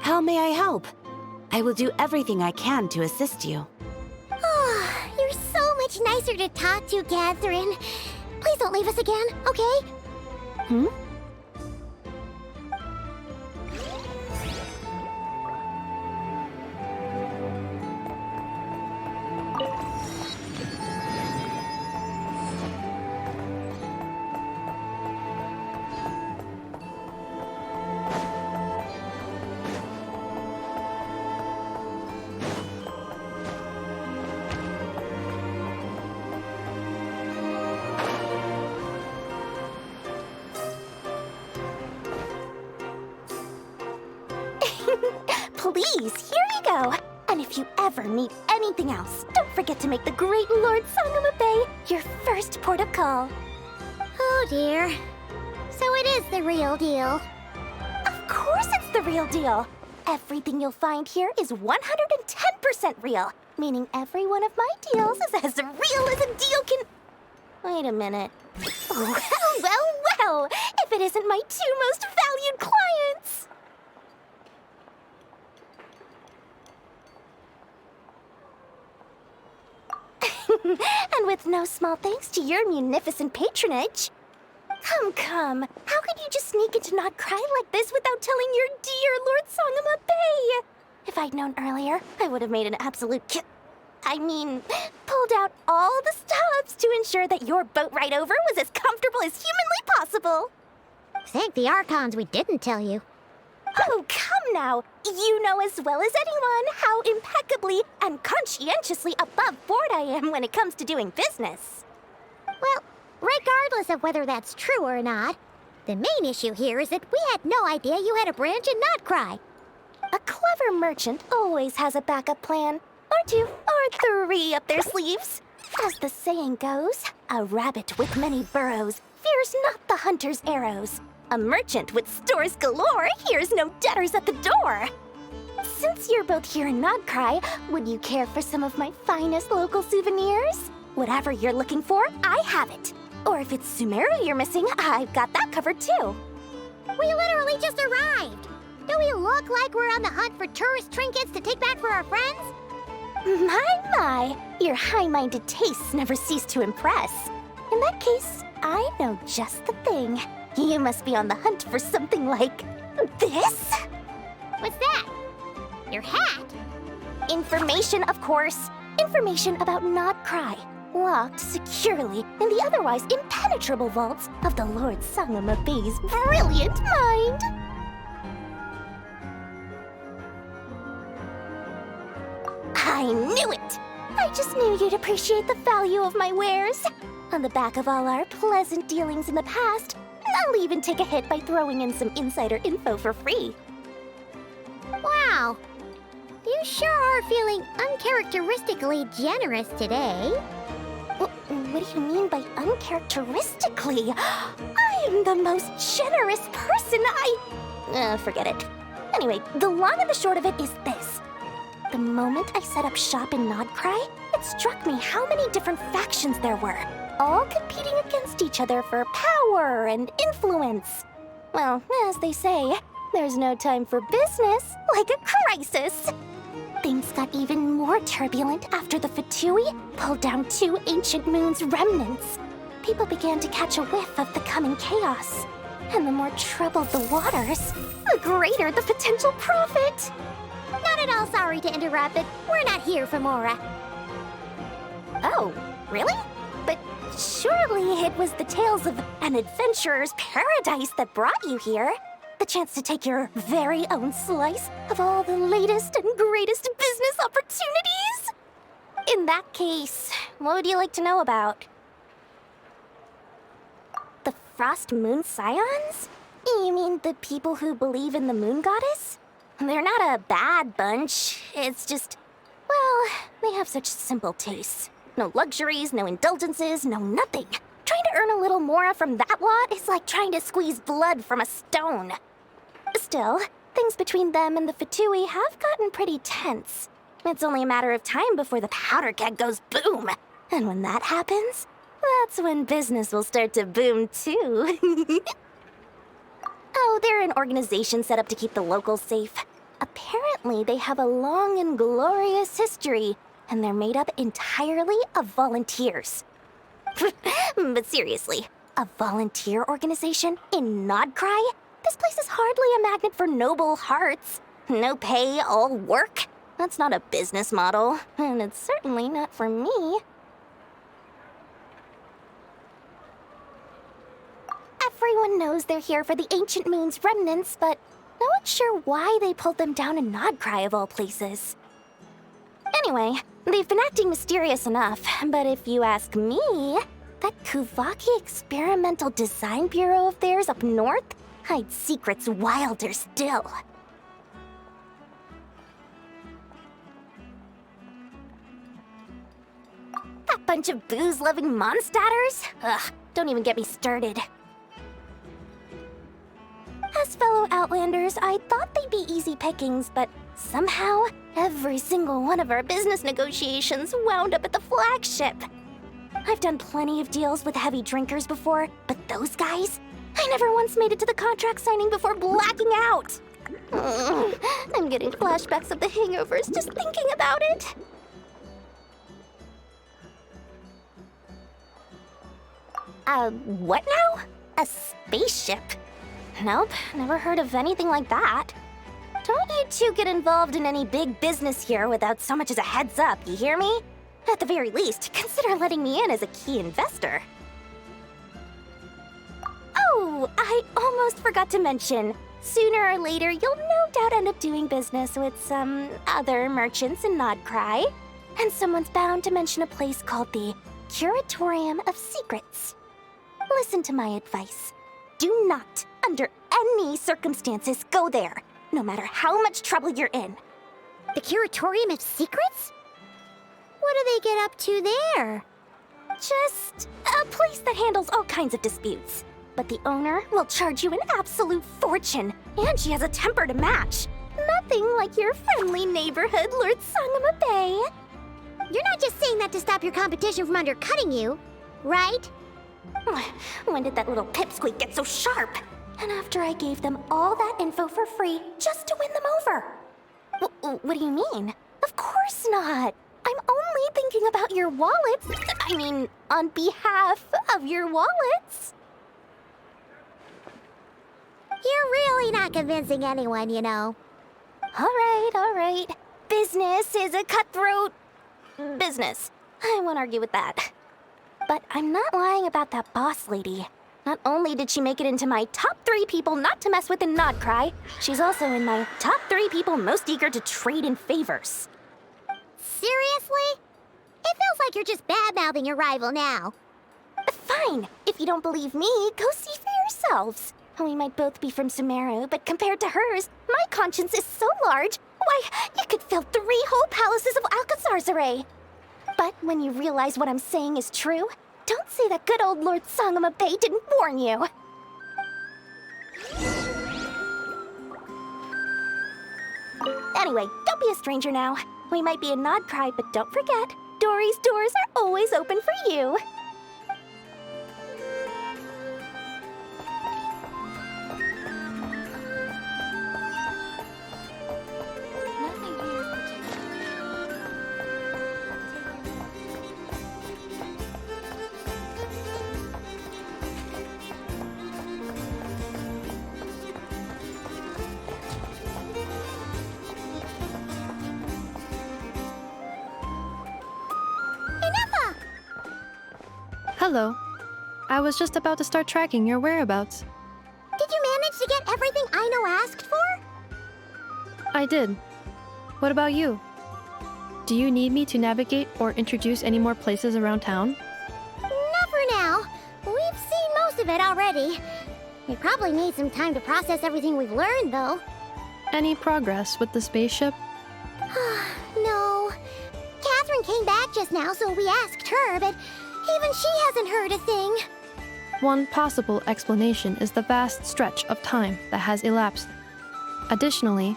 How may I help? I will do everything I can to assist you. Oh, you're so much nicer to talk to, Catherine. Please don't leave us again, okay? Hmm? Please, here you go. And if you ever need anything else, don't forget to make the great Lord Sangama Bay your first port of call. Oh dear. So it is the real deal. Of course it's the real deal. Everything you'll find here is 110% real, meaning every one of my deals is as real as a deal can... Wait a minute. Well, if it isn't my two most valued clients. And with no small thanks to your munificent patronage. Come. How could you just sneak into Nodcry like this without telling your dear Lord Sangama Bay? If I'd known earlier, I would have made an absolute pulled out all the stops to ensure that your boat ride over was as comfortable as humanly possible. Thank the Archons we didn't tell you. Oh, come now. You know as well as anyone how impeccably and conscientiously above board I am when it comes to doing business. Well, regardless of whether that's true or not, the main issue here is that we had no idea you had a branch in Nodcry. A clever merchant always has a backup plan, or two, or three up their sleeves. As the saying goes, a rabbit with many burrows fears not the hunter's arrows. A merchant with stores galore hears no debtors at the door. Since you're both here in Nodcry, would you care for some of my finest local souvenirs? Whatever you're looking for, I have it. Or if it's Sumeru you're missing, I've got that covered too. We literally just arrived. Do we look like we're on the hunt for tourist trinkets to take back for our friends? My, your high-minded tastes never cease to impress. In that case, I know just the thing. You must be on the hunt for something like this? What's that? Your hat? Information, of course. Information about Nodcry, locked securely in the otherwise impenetrable vaults of the Lord Sangamabay's brilliant mind. I knew it! I just knew you'd appreciate the value of my wares. On the back of all our pleasant dealings in the past, I'll even take a hit by throwing in some insider info for free. Wow. You sure are feeling uncharacteristically generous today. What do you mean by uncharacteristically? I am the most generous person forget it. Anyway, the long and the short of it is this. The moment I set up shop in Nodcry, it struck me how many different factions there were, all competing against each other for power and influence. Well, as they say, there's no time for business like a crisis. Things got even more turbulent after the Fatui pulled down 2 ancient moon's remnants. People began to catch a whiff of the coming chaos. And the more troubled the waters, the greater the potential profit. Not at all sorry to interrupt, but we're not here for Mora. Oh, really? But surely it was the tales of an adventurer's paradise that brought you here. The chance to take your very own slice of all the latest and greatest business opportunities? In that case, what would you like to know about? The Frost Moon Scions? You mean the people who believe in the Moon Goddess? They're not a bad bunch. It's just, well, they have such simple tastes. No luxuries, no indulgences, no nothing. Trying to earn a little more from that lot is like trying to squeeze blood from a stone. Still, things between them and the Fatui have gotten pretty tense. It's only a matter of time before the powder keg goes boom. And when that happens, that's when business will start to boom too. Oh, they're an organization set up to keep the locals safe. Apparently, they have a long and glorious history, and they're made up entirely of volunteers. But seriously, a volunteer organization in Nodcry? This place is hardly a magnet for noble hearts. No pay, all work. That's not a business model, and it's certainly not for me. Everyone knows they're here for the Ancient Moon's remnants, but no one's sure why they pulled them down in Nodcry of all places. Anyway, they've been acting mysterious enough, but if you ask me, that Kuvaki Experimental Design Bureau of theirs up north hides secrets wilder still. That bunch of booze-loving monstators? Ugh, don't even get me started. As fellow Outlanders, I thought they'd be easy pickings, but somehow, every single one of our business negotiations wound up at the flagship. I've done plenty of deals with heavy drinkers before, but those guys? I never once made it to the contract signing before blacking out. I'm getting flashbacks of the hangovers just thinking about it. What now? A spaceship? Nope, never heard of anything like that. Don't you two get involved in any big business here without so much as a heads up, you hear me? At the very least, consider letting me in as a key investor. Oh, I almost forgot to mention. Sooner or later, you'll no doubt end up doing business with some other merchants in Nodcry. And someone's bound to mention a place called the Curatorium of Secrets. Listen to my advice. Do not, under any circumstances, go there, no matter how much trouble you're in. The Curatorium of Secrets? What do they get up to there? Just a place that handles all kinds of disputes. But the owner will charge you an absolute fortune, and she has a temper to match. Nothing like your friendly neighborhood, Lord Sangamabay. You're not just saying that to stop your competition from undercutting you, right? When did that little pipsqueak get so sharp? And after I gave them all that info for free just to win them over. What do you mean? Of course not. I'm only thinking about your wallets. I mean, on behalf of your wallets. You're really not convincing anyone, you know. All right. business is a cutthroat business. I won't argue with that. But I'm not lying about that boss lady. Not only did she make it into my top 3 people not to mess with in Nodcry, she's also in my top 3 people most eager to trade in favors. Seriously? It feels like you're just bad-mouthing your rival now. Fine. If you don't believe me, go see for yourselves. We might both be from Sumeru, but compared to hers, my conscience is so large, why, you could fill 3 whole palaces of Alcazar's array. But when you realize what I'm saying is true, don't say that good old Lord Sangama Bay didn't warn you. Anyway, don't be a stranger now. We might be a Nodcry, but don't forget, Dory's doors are always open for you. Hello. I was just about to start tracking your whereabouts. Did you manage to get everything Aino asked for? I did. What about you? Do you need me to navigate or introduce any more places around town? Not for now. We've seen most of it already. We probably need some time to process everything we've learned, though. Any progress with the spaceship? No. Catherine came back just now, so we asked her, but even she hasn't heard a thing. One possible explanation is the vast stretch of time that has elapsed. Additionally,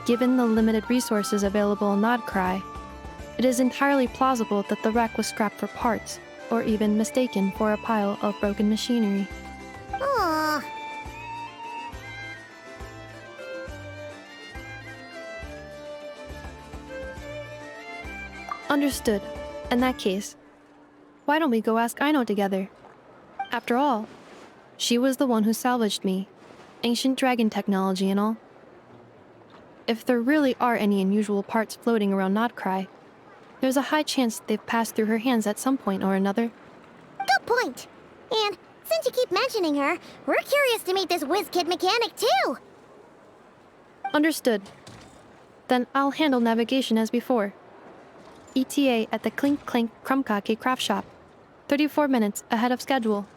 given the limited resources available in Nodcry, it is entirely plausible that the wreck was scrapped for parts, or even mistaken for a pile of broken machinery. Aww. Understood. In that case, why don't we go ask Aino together? After all, she was the one who salvaged me. Ancient dragon technology and all. If there really are any unusual parts floating around Nodcry, there's a high chance they've passed through her hands at some point or another. Good point. And since you keep mentioning her, we're curious to meet this whiz-kid mechanic too. Understood. Then I'll handle navigation as before. ETA at the Clink Clank Krumkake craft shop. 34 minutes ahead of schedule.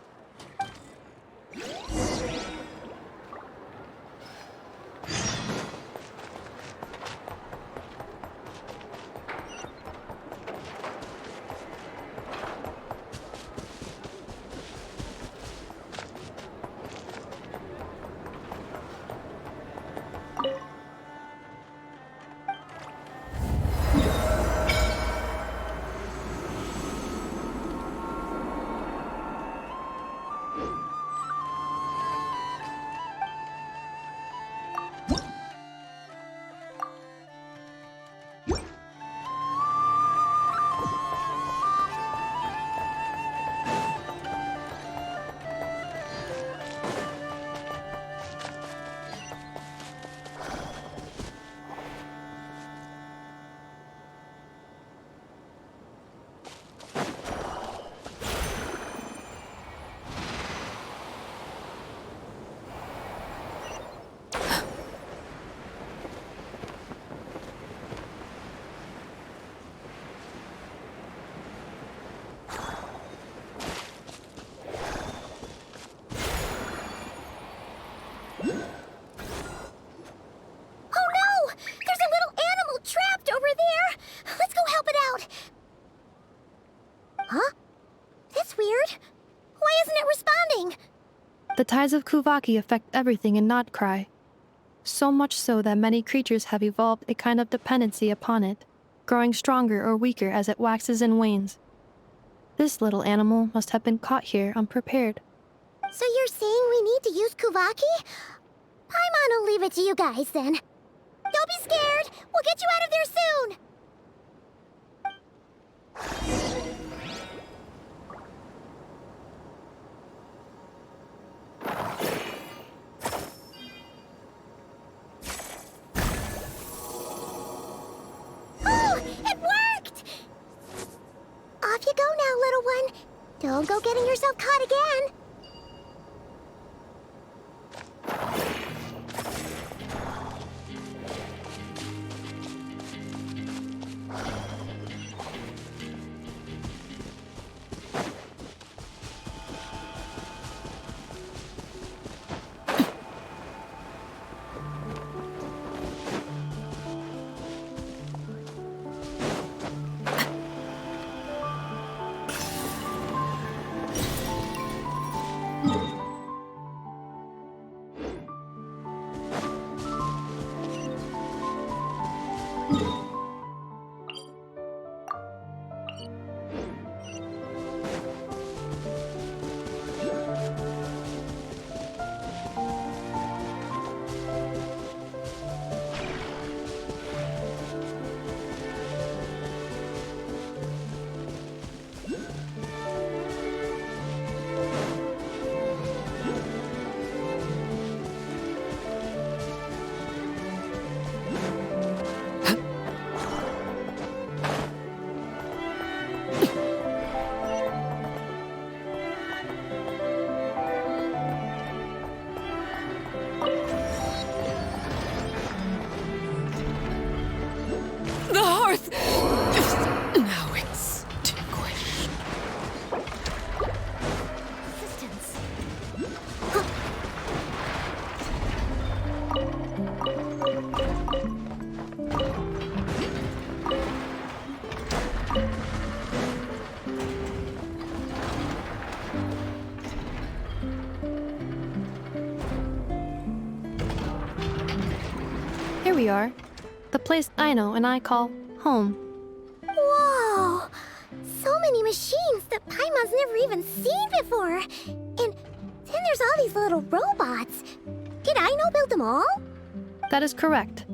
The tides of Kuvaki affect everything in Nodcry. So much so that many creatures have evolved a kind of dependency upon it, growing stronger or weaker as it waxes and wanes. This little animal must have been caught here unprepared. So you're saying we need to use Kuvaki? Paimon will leave it to you guys then. Don't be scared! We'll get you out of there soon! Don't go getting yourself caught again. Here we are. The place Aino and I call home. Whoa! So many machines that Paimon's never even seen before. And then there's all these little robots. Did Aino build them all? That is correct.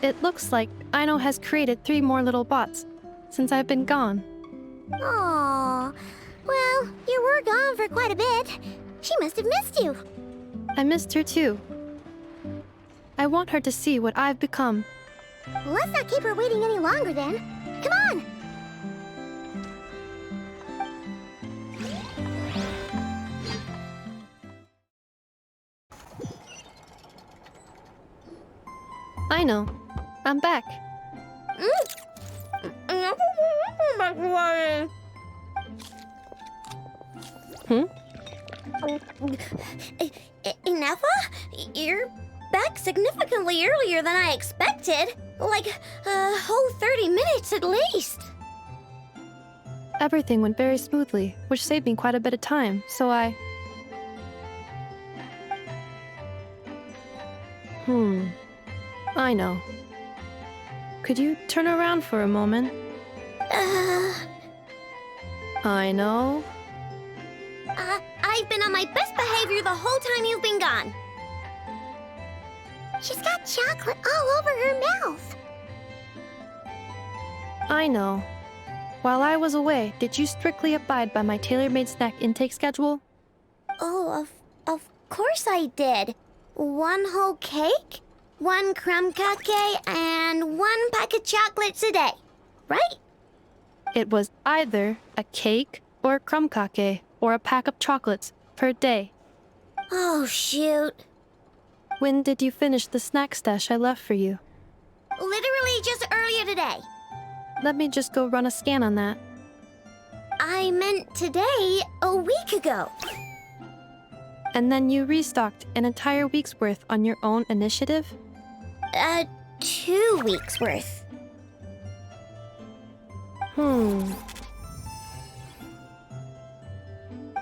It looks like Aino has created 3 more little bots since I've been gone. Aww. Well, you were gone for quite a bit. She must have missed you. I missed her too. I want her to see what I've become. Well, let's not keep her waiting any longer then. Come on! Aino, I'm back. Ineffa? You're back significantly earlier than I expected. Like a whole 30 minutes at least. Everything went very smoothly, which saved me quite a bit of time, so I know. Could you turn around for a moment? I know. I've been on my best behavior the whole time you've been gone. She's got chocolate all over her mouth. I know. While I was away, did you strictly abide by my tailor-made snack intake schedule? Oh, of course I did. 1 whole cake, 1 crumb cake, and 1 pack of chocolates a day, right? It was either a cake or a crumb cake or a pack of chocolates per day. Oh, shoot. When did you finish the snack stash I left for you? Literally just earlier today. Let me just go run a scan on that. I meant today, a week ago. And then you restocked an entire week's worth on your own initiative? 2 weeks worth.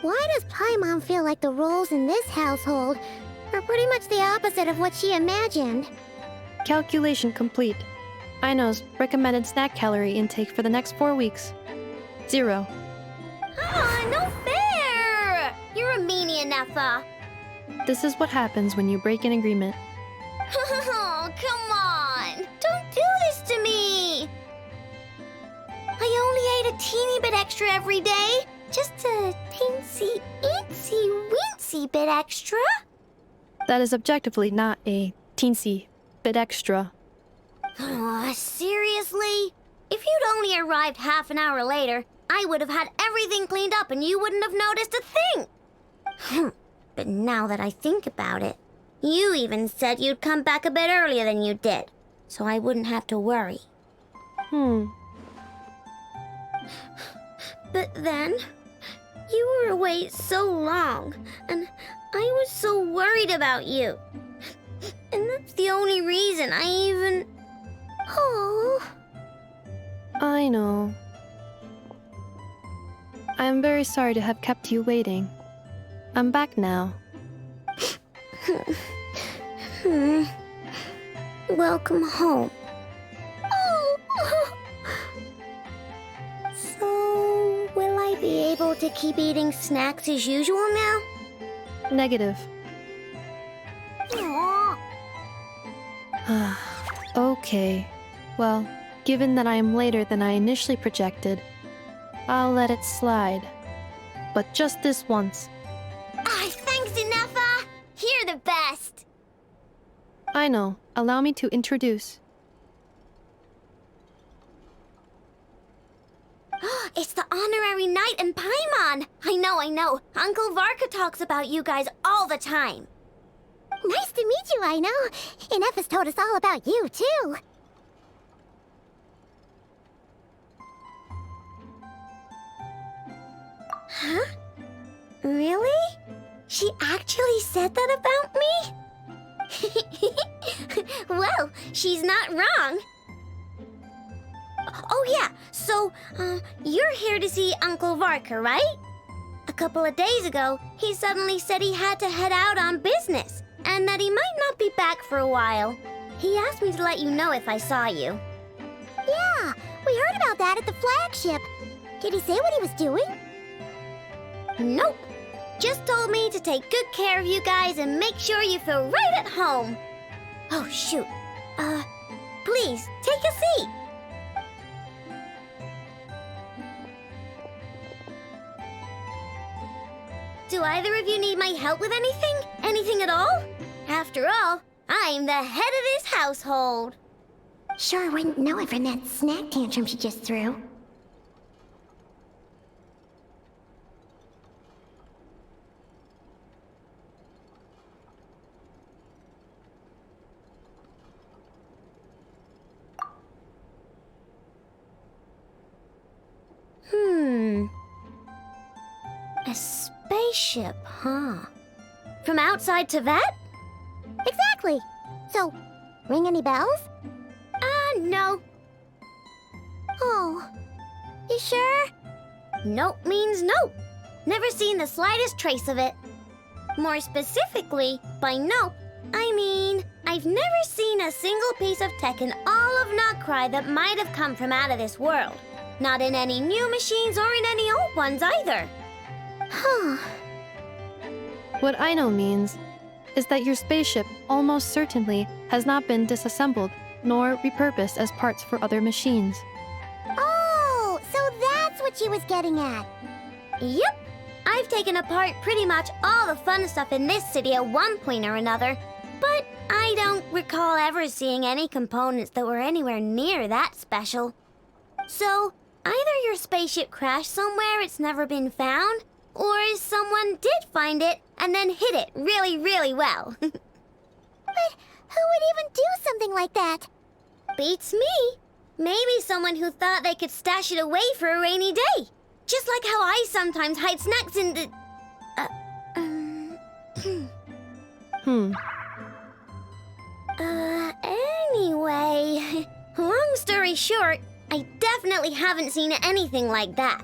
Why does Paimon feel like the roles in this household are pretty much the opposite of what she imagined? Calculation complete. Aino's recommended snack calorie intake for the next 4 weeks. 0. Ah, no fair! You're a meanie, Ineffa. This is what happens when you break an agreement. Oh, come on! Don't do this to me! I only ate a teeny bit extra every day. Just a teensy, eensy, weensy bit extra. That is objectively not a teensy bit extra. Oh, seriously? If you'd only arrived half an hour later, I would have had everything cleaned up and you wouldn't have noticed a thing. But now that I think about it, you even said you'd come back a bit earlier than you did, so I wouldn't have to worry. But then, you were away so long, and I was so worried about you. And that's the only reason I even... Oh. I know. I'm very sorry to have kept you waiting. I'm back now. Welcome home. Oh. So, will I be able to keep eating snacks as usual now? Negative. Okay. Well, given that I am later than I initially projected, I'll let it slide. But just this once. Thanks, Inefa! You're the best! I know. Allow me to introduce. It's the honorary knight and Paimon! I know. Uncle Varka talks about you guys all the time. Nice to meet you, I know. Inefa's told us all about you, too. Huh? Really? She actually said that about me? Well, she's not wrong. Oh yeah, so, you're here to see Uncle Varka, right? A couple of days ago, he suddenly said he had to head out on business, and that he might not be back for a while. He asked me to let you know if I saw you. Yeah, we heard about that at the flagship. Did he say what he was doing? Nope. Just told me to take good care of you guys and make sure you feel right at home. Oh, shoot. Please, take a seat. Do either of you need my help with anything? Anything at all? After all, I'm the head of this household. Sure wouldn't know it from that snack tantrum she just threw. A spaceship, huh? From outside to that? Exactly. So, ring any bells? No. Oh, you sure? Nope means nope. Never seen the slightest trace of it. More specifically, by nope, I mean, I've never seen a single piece of tech in all of Notcry that might have come from out of this world. Not in any new machines or in any old ones either. Huh. What I know means is that your spaceship almost certainly has not been disassembled nor repurposed as parts for other machines. Oh, so that's what she was getting at. Yep. I've taken apart pretty much all the fun stuff in this city at one point or another, but I don't recall ever seeing any components that were anywhere near that special. So, either your spaceship crashed somewhere it's never been found, or someone did find it and then hid it really, really well. But who would even do something like that? Beats me. Maybe someone who thought they could stash it away for a rainy day. Just like how I sometimes hide snacks in the... Anyway, long story short, I definitely haven't seen anything like that.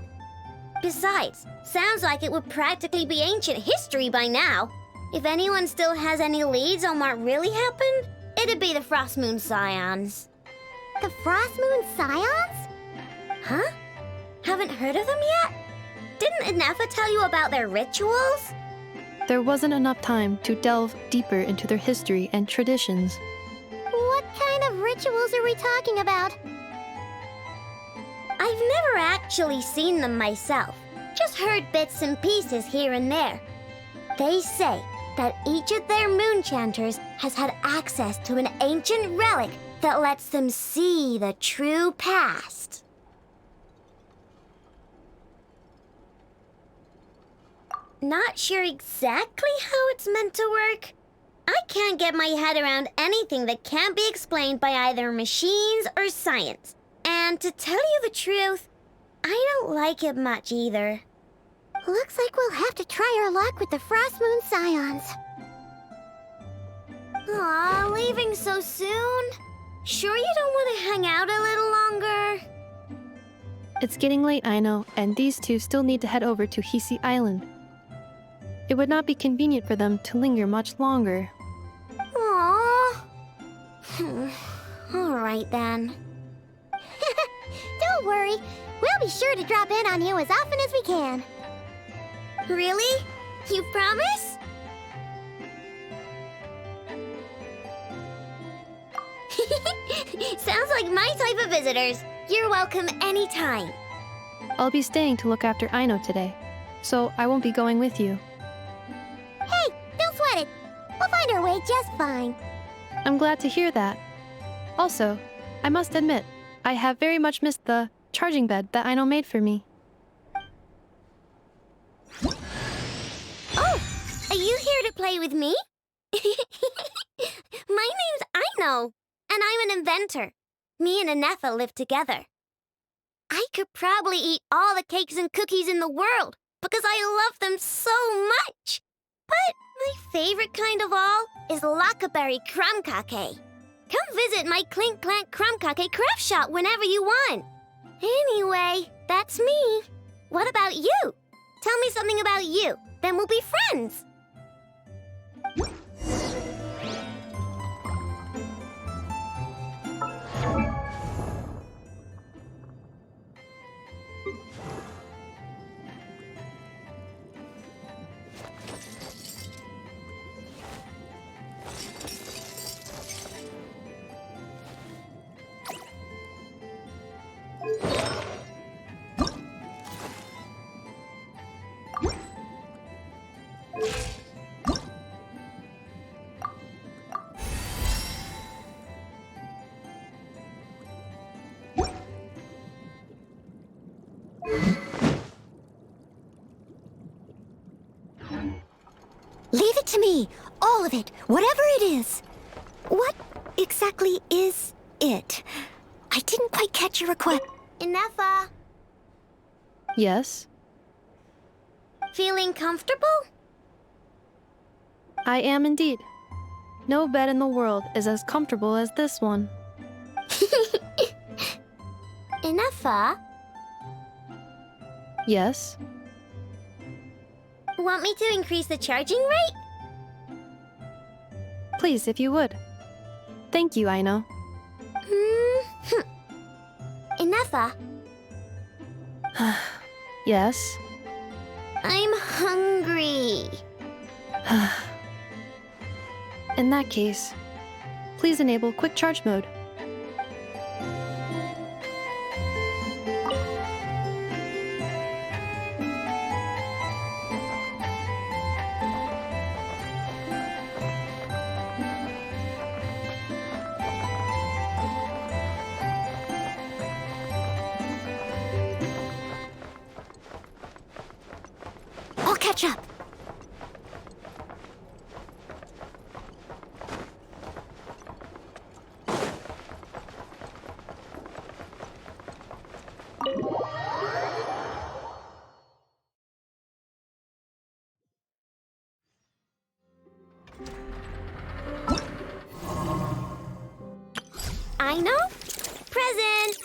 Besides, sounds like it would practically be ancient history by now. If anyone still has any leads on what really happened, it'd be the Frost Moon Scions. The Frost Moon Scions? Huh? Haven't heard of them yet? Didn't Inefa tell you about their rituals? There wasn't enough time to delve deeper into their history and traditions. What kind of rituals are we talking about? I've never actually seen them myself, just heard bits and pieces here and there. They say that each of their moon chanters has had access to an ancient relic that lets them see the true past. not sure exactly how it's meant to work. I can't get my head around anything that can't be explained by either machines or science. And to tell you the truth, I don't like it much either. Looks like we'll have to try our luck with the Frost Moon Scions. Aw, leaving so soon? Sure you don't want to hang out a little longer? It's getting late, I know, and these two still need to head over to Hisi Island. It would not be convenient for them to linger much longer. Aww. Alright then. Don't worry, we'll be sure to drop in on you as often as we can. Really? You promise? Sounds like my type of visitors. You're welcome anytime. I'll be staying to look after Aino today, so I won't be going with you. Hey, don't sweat it. We'll find our way just fine. I'm glad to hear that. Also, I must admit, I have very much missed the charging bed that Aino made for me. Oh, are you here to play with me? My name's Aino, and I'm an inventor. Me and Anefa live together. I could probably eat all the cakes and cookies in the world because I love them so much. But my favorite kind of all is Lockaberry Crumb Cake. Come visit my Clink Clank Crumb Cake craft shop whenever you want. Anyway, that's me. What about you? Tell me something about you, then we'll be friends. Leave it to me, all of it, whatever it is. What exactly is it? I didn't quite catch your request. Inefa, Yes? feeling comfortable? I am indeed. No bed in the world is as comfortable as this one. Inefa, Yes? want me to increase the charging rate? Please, if you would. Thank you, Aino. Inefa, Yes? I'm hungry. In that case, please enable quick charge mode. I'll catch up. I know. Present.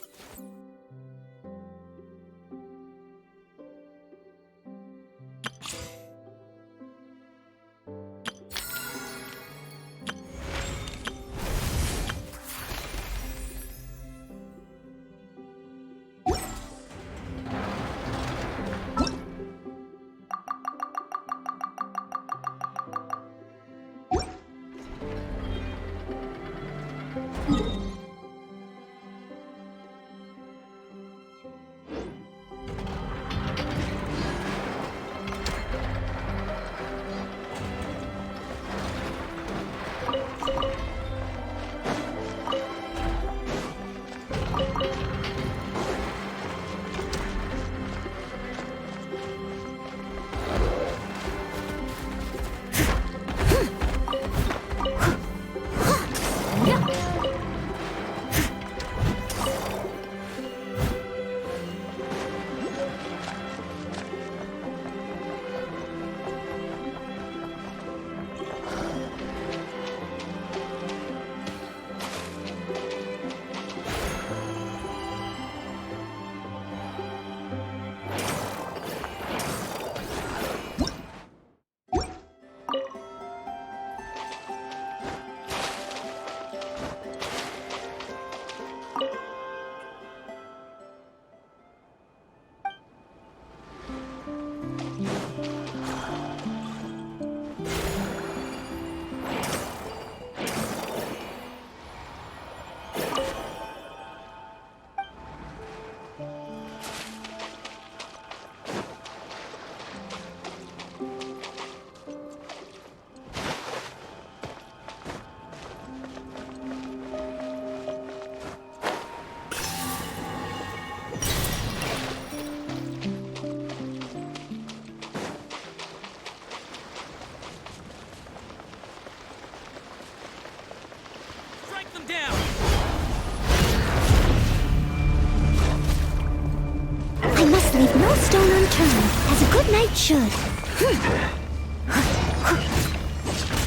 stone unturned, as a good knight should.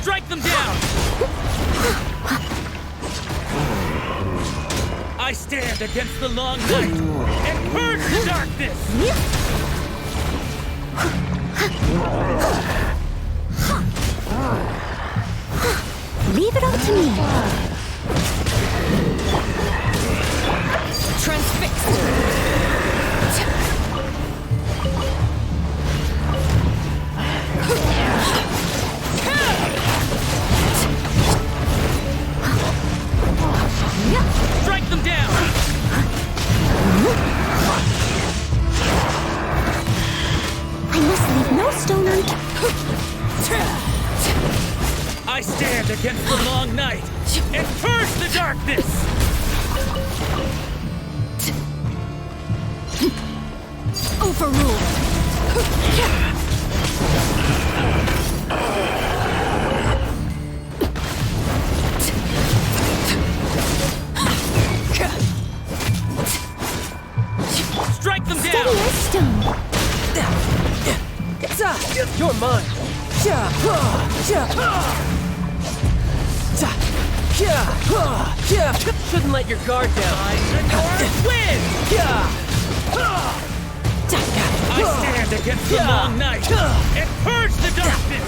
Strike them down! I stand against the long night and purge the darkness! Leave it all to me. Transfixed! Strike them down! I must leave no stone unturned. I stand against the long night and purge the darkness! Overruled! Strike them down! Steady as stone. You're mine! Shouldn't let your guard down. Win! I stand against the long night and purge the darkness!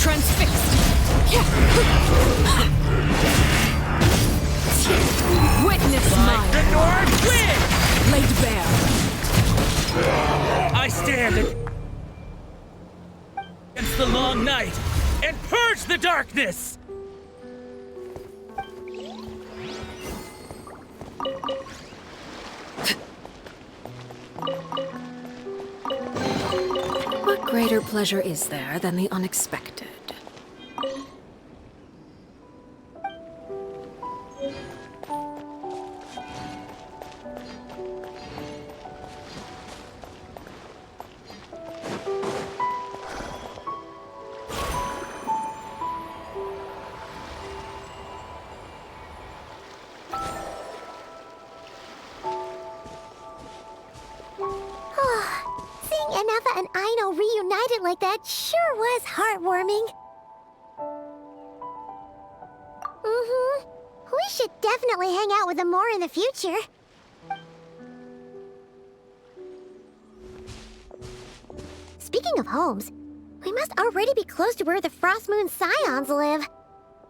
Transfixed! Witness my win! laid bare! I stand against the long night and purge the darkness! What greater pleasure is there than the unexpected? Seeing Anafa and Aino reunited like that sure was heartwarming. We should definitely hang out with them more in the future. Speaking of homes, we must already be close to where the Frost Moon Scions live.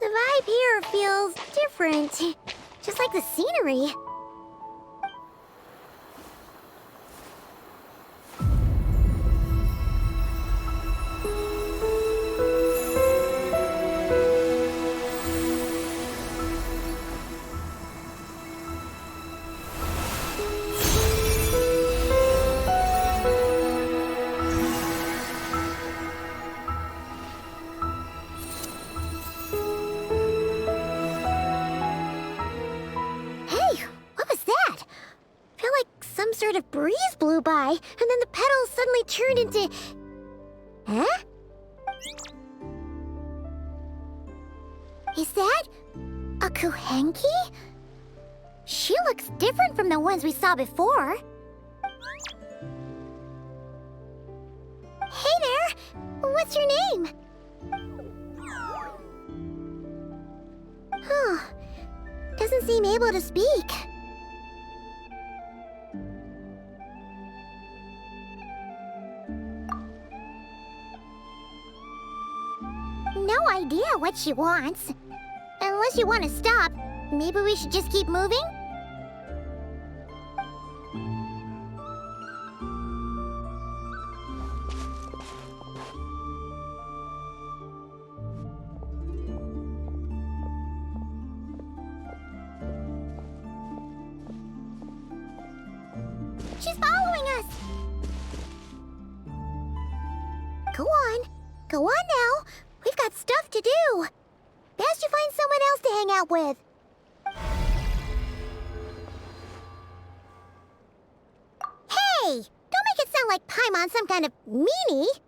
The vibe here feels different, just like the scenery. Sort of breeze blew by, and then the petals suddenly turned into... Huh? Is that a Kuhenki? She looks different from the ones we saw before. Hey there! What's your name? Huh. Doesn't seem able to speak. No idea what she wants. Unless you want to stop, maybe we should just keep moving? She's following us! Go on. Go on now. We've got stuff to do. Best you find someone else to hang out with. Hey! Don't make it sound like Paimon's some kind of meanie.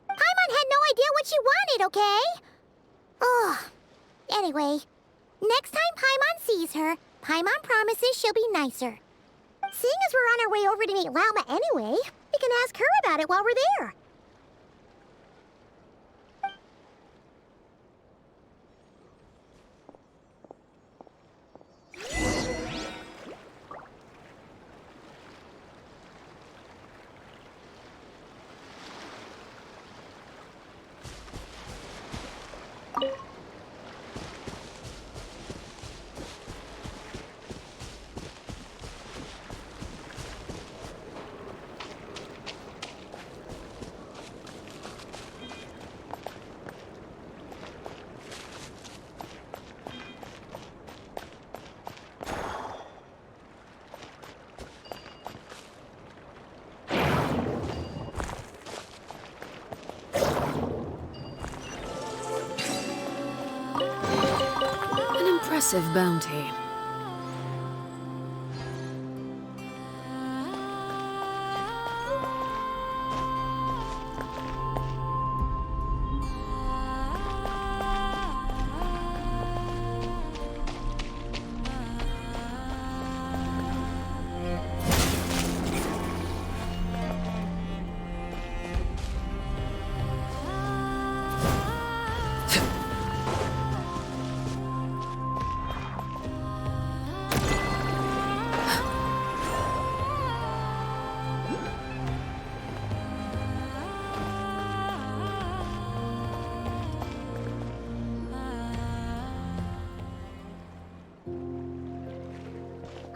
Paimon had no idea what she wanted, okay? Ugh. Anyway, next time Paimon sees her, Paimon promises she'll be nicer. Seeing as we're on our way over to meet Lauma anyway, we can ask her about it while we're there. Impressive bounty.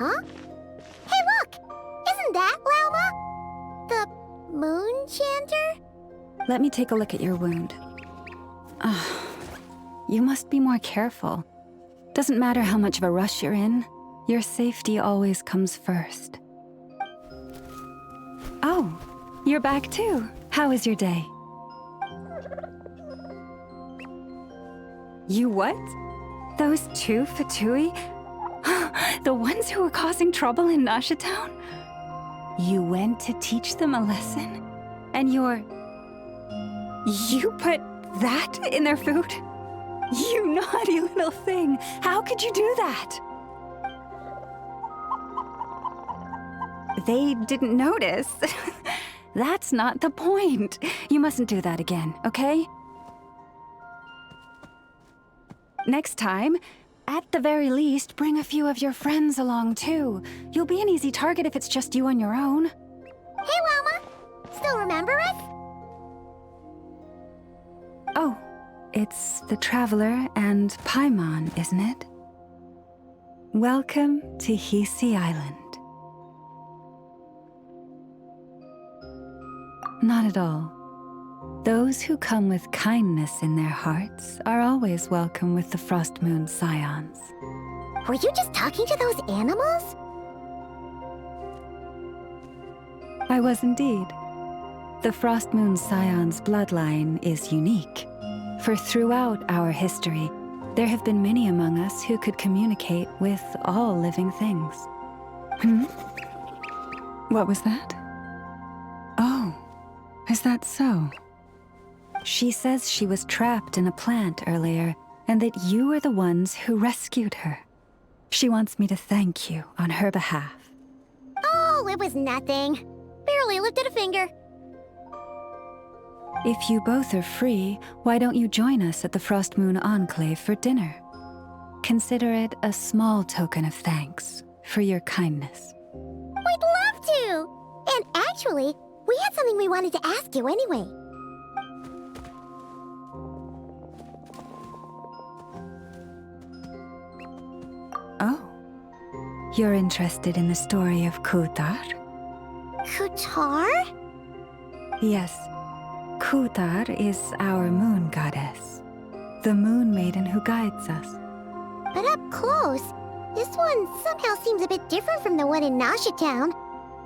Huh? Hey, look! Isn't that Lauma? The moon chanter? Let me take a look at your wound. You must be more careful. Doesn't matter how much of a rush you're in, your safety always comes first. Oh, you're back too. How was your day? You what? Those two Fatui? The ones who were causing trouble in Nasha Town? You went to teach them a lesson? And you put that in their food? You naughty little thing! How could you do that? They didn't notice. That's not the point. You mustn't do that again, okay? Next time, at the very least, bring a few of your friends along too. You'll be an easy target if it's just you on your own. Hey, Lauma! Still remember us? Oh, it's the Traveler and Paimon, isn't it? Welcome to Hisi Island. Not at all. Those who come with kindness in their hearts are always welcome with the Frost Moon Scions. Were you just talking to those animals? I was indeed. The Frost Moon Scions bloodline is unique, for throughout our history, there have been many among us who could communicate with all living things. What was that? Oh, is that so? She says she was trapped in a plant earlier, and that you were the ones who rescued her. She wants me to thank you on her behalf. Oh, it was nothing. Barely lifted a finger. If you both are free, why don't you join us at the Frost Moon Enclave for dinner? Consider it a small token of thanks for your kindness. We'd love to! And actually, we had something we wanted to ask you anyway. Oh. You're interested in the story of Kutar? Kutar? Yes. Kutar is our moon goddess. The moon maiden who guides us. But up close, this one somehow seems a bit different from the one in Nasha Town.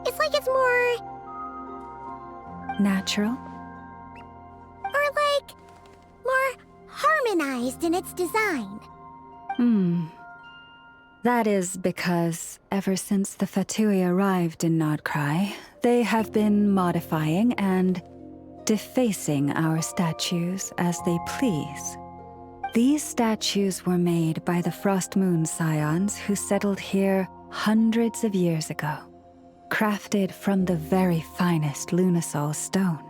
It's like it's more... natural? Or like... more harmonized in its design. That is because ever since the Fatui arrived in Nodcry, they have been modifying and defacing our statues as they please. These statues were made by the Frost Moon Scions who settled here hundreds of years ago, crafted from the very finest Lunasol stone.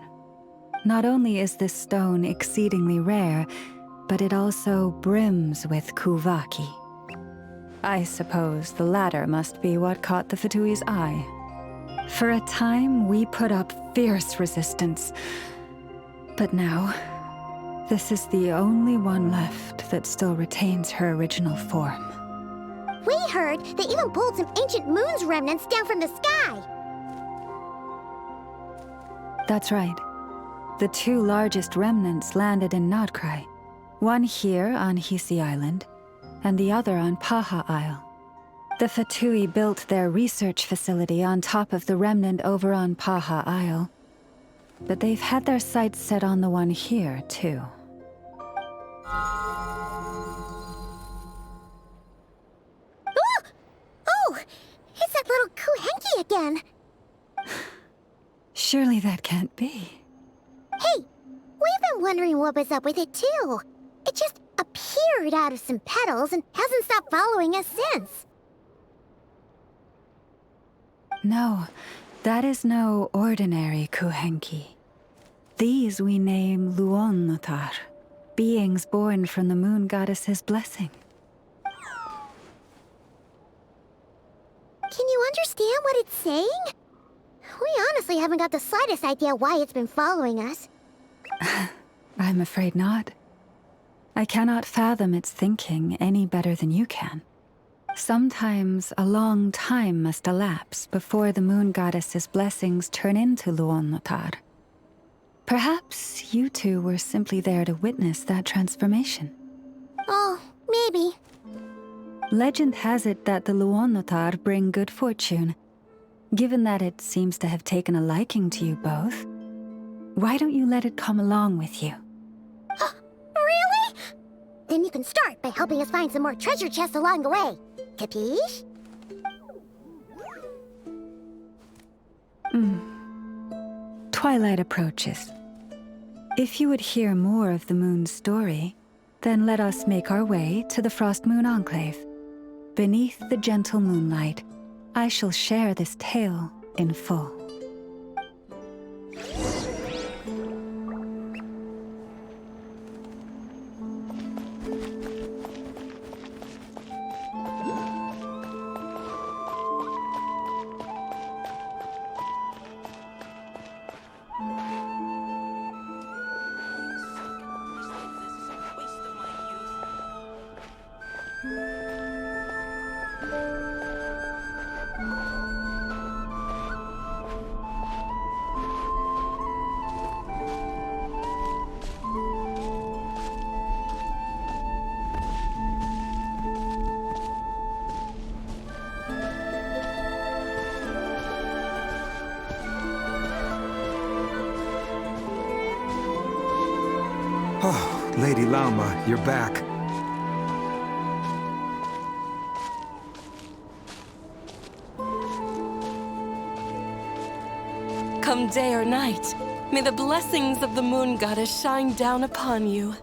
Not only is this stone exceedingly rare, but it also brims with kuvaki. I suppose the latter must be what caught the Fatui's eye. For a time, we put up fierce resistance, but now, this is the only one left that still retains her original form. We heard they even pulled some ancient moon's remnants down from the sky. That's right. The two largest remnants landed in Nodcry. One here on Hisi Island, and the other on Paha Isle. The Fatui built their research facility on top of the remnant over on Paha Isle, but they've had their sights set on the one here, too. Oh! It's that little Kuhenki again! Surely that can't be. Hey! We've been wondering what was up with it, too. It just appeared out of some petals and hasn't stopped following us since. No, that is no ordinary Kuhenki. These we name Luonnotar, beings born from the moon goddess's blessing. Can you understand what it's saying? We honestly haven't got the slightest idea why it's been following us. I'm afraid not. I cannot fathom its thinking any better than you can. Sometimes a long time must elapse before the moon goddess's blessings turn into Luonnotar. Perhaps you two were simply there to witness that transformation. Oh, maybe. Legend has it that the Luonnotar bring good fortune. Given that it seems to have taken a liking to you both, why don't you let it come along with you? Really? Then you can start by helping us find some more treasure chests along the way. Capiche? Twilight approaches. If you would hear more of the moon's story, then let us make our way to the Frost Moon Enclave. Beneath the gentle moonlight, I shall share this tale in full. Oh, Lady Lauma, you're back. Come day or night, may the blessings of the moon goddess shine down upon you.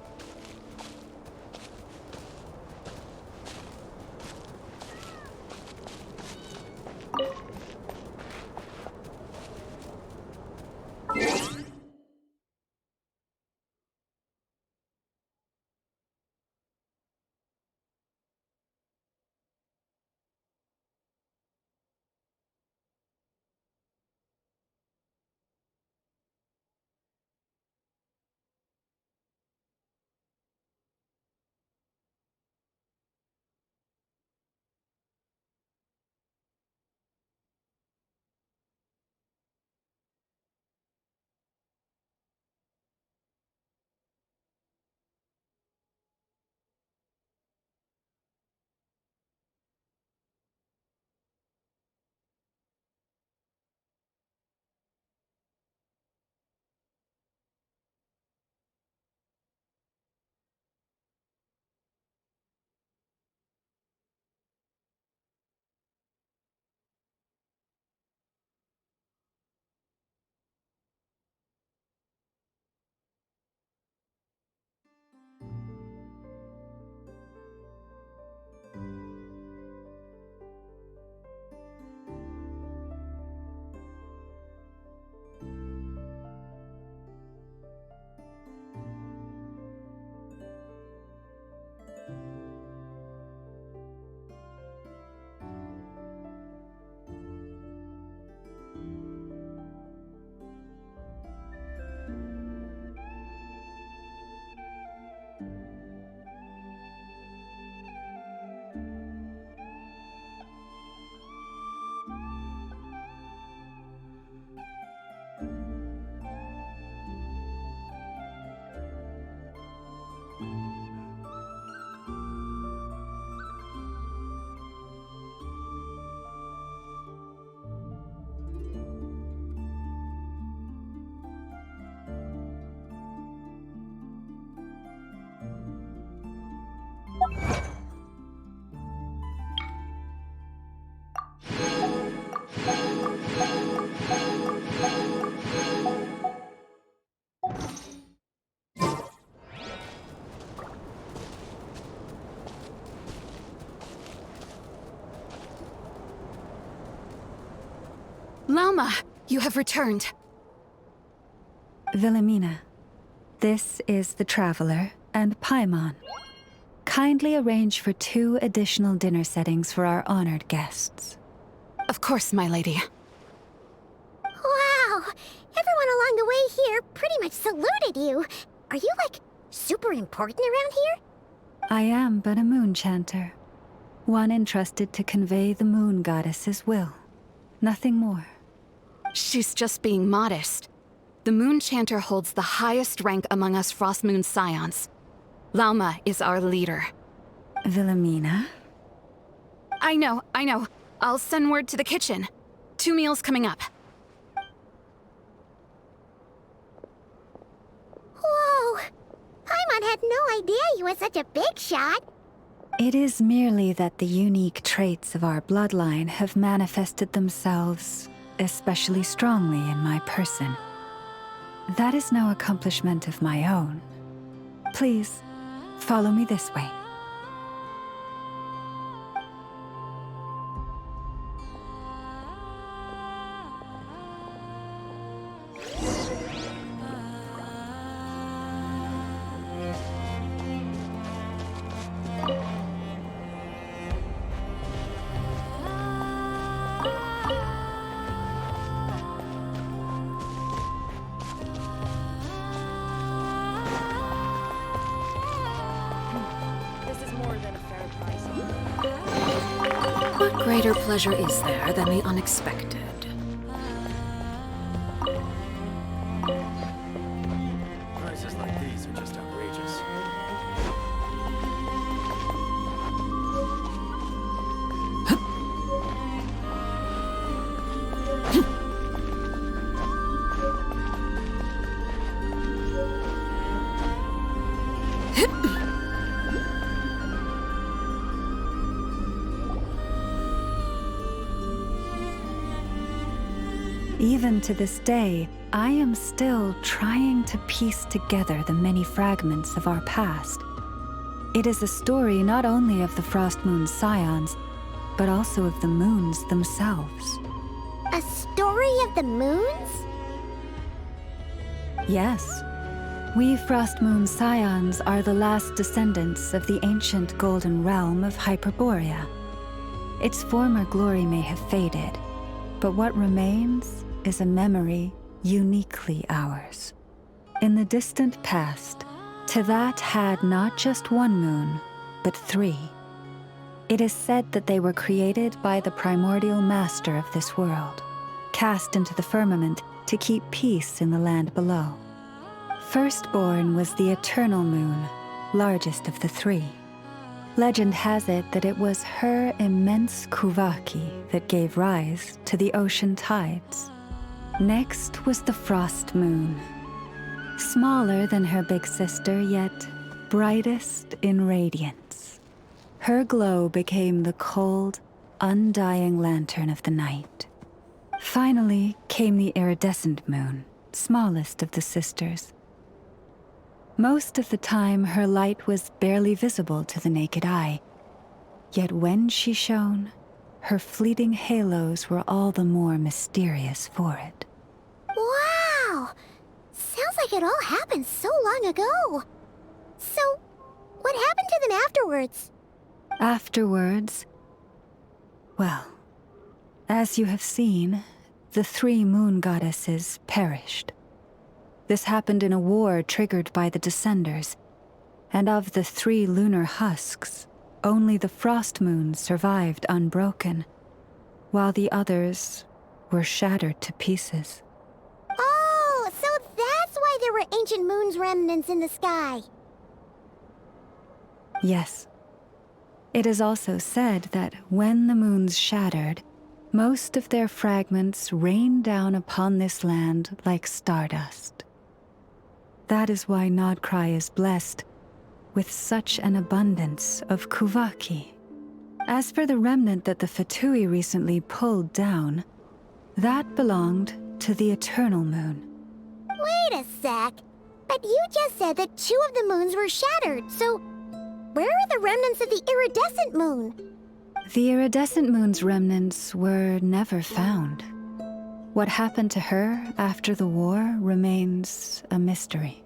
Lauma, you have returned. Wilhelmina, this is the Traveler and Paimon. Kindly arrange for 2 additional dinner settings for our honored guests. Of course, my lady. Wow! Everyone along the way here pretty much saluted you. Are you, like, super important around here? I am but a moon chanter. One entrusted to convey the moon goddess's will. Nothing more. She's just being modest. The Moon Chanter holds the highest rank among us Frost Moon Scions. Lauma is our leader. Wilhelmina? I know. I'll send word to the kitchen. 2 meals coming up. Whoa! Paimon had no idea you were such a big shot. It is merely that the unique traits of our bloodline have manifested themselves especially strongly in my person. That is no accomplishment of my own. Please, follow me this way. What greater pleasure is there than the unexpected? Prices like these are just outrageous. Even to this day, I am still trying to piece together the many fragments of our past. It is a story not only of the Frost Moon Scions, but also of the moons themselves. A story of the moons? Yes. We Frost Moon Scions are the last descendants of the ancient golden realm of Hyperborea. Its former glory may have faded, but what remains is a memory uniquely ours. In the distant past, Teyvat had not just one moon, but 3. It is said that they were created by the primordial master of this world, cast into the firmament to keep peace in the land below. Firstborn was the eternal moon, largest of the 3. Legend has it that it was her immense kuvaki that gave rise to the ocean tides. Next was the Frost Moon. Smaller than her big sister, yet brightest in radiance. Her glow became the cold, undying lantern of the night. Finally came the iridescent moon, smallest of the sisters. Most of the time, her light was barely visible to the naked eye. Yet when she shone, her fleeting halos were all the more mysterious for it. Wow! Sounds like it all happened so long ago. So, what happened to them afterwards? Afterwards, well, as you have seen, the 3 moon goddesses perished. This happened in a war triggered by the Descenders, and of the 3 lunar husks, only the Frost Moon survived unbroken, while the others were shattered to pieces. Oh, so that's why there were ancient moon's remnants in the sky. Yes. It is also said that when the moons shattered, most of their fragments rained down upon this land like stardust. That is why Nodcry is blessed with such an abundance of kuvaki. As for the remnant that the Fatui recently pulled down, that belonged to the Eternal Moon. Wait a sec. But you just said that 2 of the moons were shattered, so where are the remnants of the iridescent moon? The iridescent moon's remnants were never found. What happened to her after the war remains a mystery.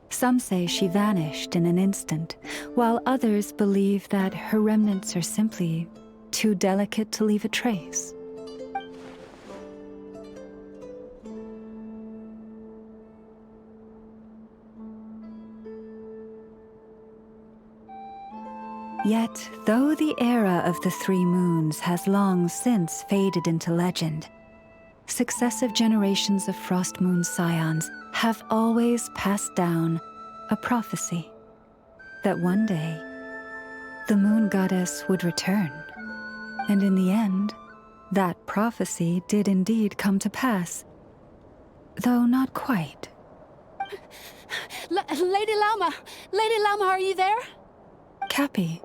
Some say she vanished in an instant, while others believe that her remnants are simply too delicate to leave a trace. Yet, though the era of the 3 moons has long since faded into legend, successive generations of Frost Moon Scions have always passed down a prophecy that one day the Moon Goddess would return. And in the end, that prophecy did indeed come to pass, though not quite. Lady Lauma! Lady Lauma, are you there? Cappy,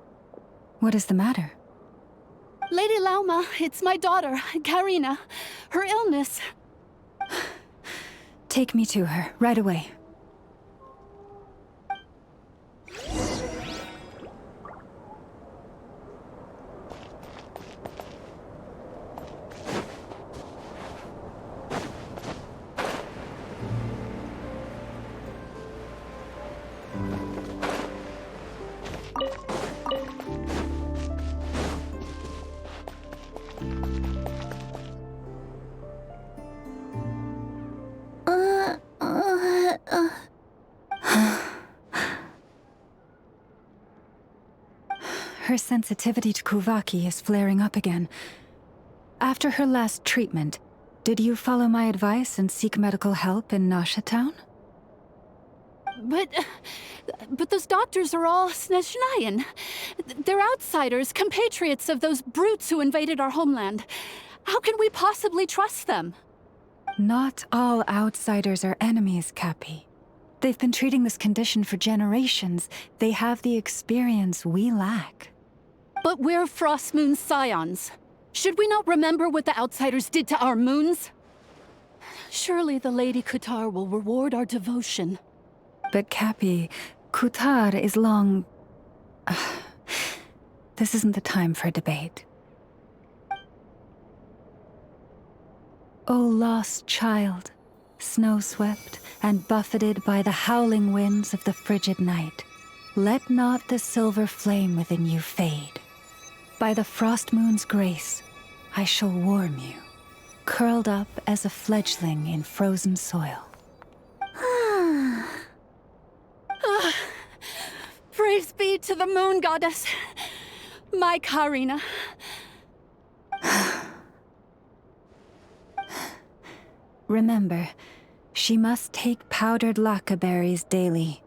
what is the matter? Lady Lauma, it's my daughter, Karina. Her illness. Take me to her, right away. Her sensitivity to kuvaki is flaring up again. After her last treatment, did you follow my advice and seek medical help in Nasha Town? But those doctors are all Snezhnayan. They're outsiders, compatriots of those brutes who invaded our homeland. How can we possibly trust them? Not all outsiders are enemies, Cappy. They've been treating this condition for generations. They have the experience we lack. But we're Frost Moon Scions. Should we not remember what the outsiders did to our moons? Surely the Lady Kutar will reward our devotion. But Cappy, Kutar is long... This isn't the time for debate. O lost child, snow-swept and buffeted by the howling winds of the frigid night, let not the silver flame within you fade. By the frost moon's grace, I shall warm you, curled up as a fledgling in frozen soil. Praise be to the Moon Goddess, my Karina. Remember, she must take powdered laka berries daily.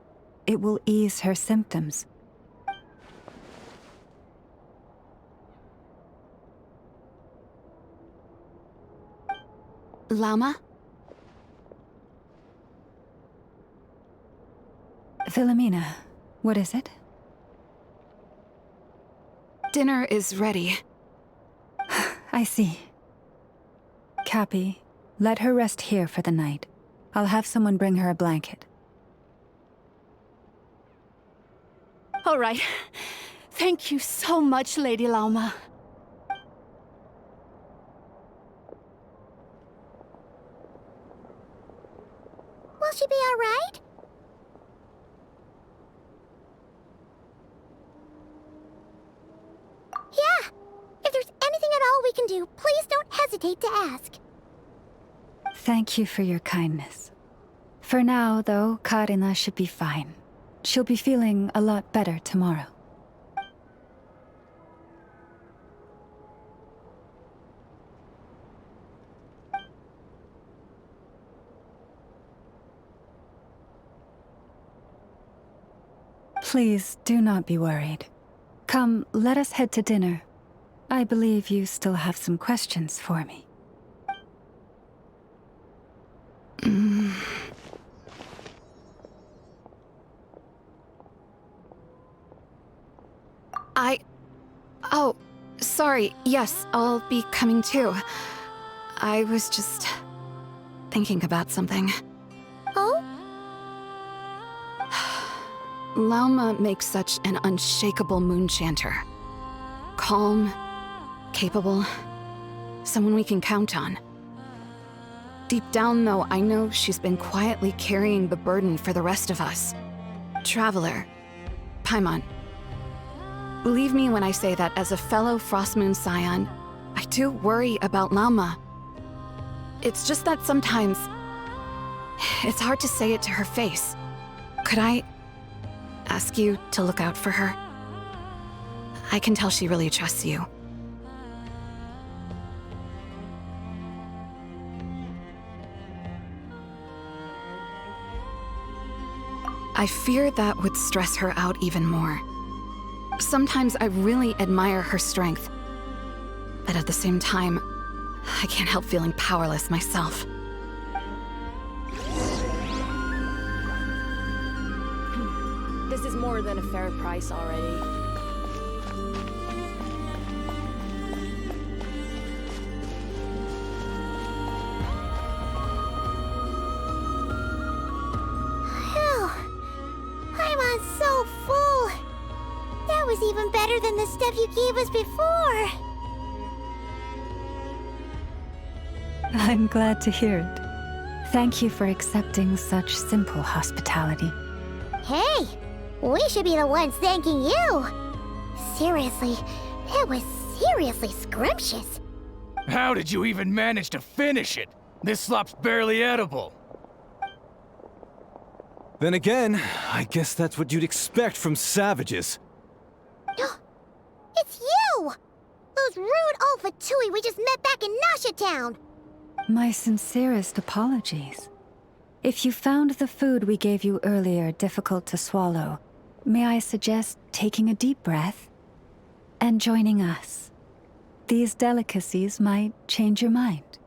It will ease her symptoms. Llama? Philomena, what is it? Dinner is ready. I see. Cappy, let her rest here for the night. I'll have someone bring her a blanket. All right. Thank you so much, Lady Lauma. Will she be all right? Yeah! If there's anything at all we can do, please don't hesitate to ask. Thank you for your kindness. For now, though, Karina should be fine. She'll be feeling a lot better tomorrow. Please do not be worried. Come, let us head to dinner. I believe you still have some questions for me. Oh, sorry. Yes, I'll be coming too. I was just thinking about something. Oh? Lauma makes such an unshakable moon chanter. Calm, capable, someone we can count on. Deep down, though, I know she's been quietly carrying the burden for the rest of us. Traveler, Paimon. Believe me when I say that as a fellow Frostmoon Scion, I do worry about Lauma. It's just that sometimes it's hard to say it to her face. Could I ask you to look out for her? I can tell she really trusts you. I fear that would stress her out even more. Sometimes I really admire her strength, but at the same time, I can't help feeling powerless myself. This is more than a fair price already. I'm so full. That was even better than the stuff you gave us before. I'm glad to hear it. Thank you for accepting such simple hospitality. Hey, we should be the ones thanking you. Seriously, that was seriously scrumptious. How did you even manage to finish it? This slop's barely edible. Then again, I guess that's what you'd expect from savages. It's you! Those rude old Fatui we just met back in Nasha Town! My sincerest apologies. If you found the food we gave you earlier difficult to swallow, may I suggest taking a deep breath and joining us? These delicacies might change your mind.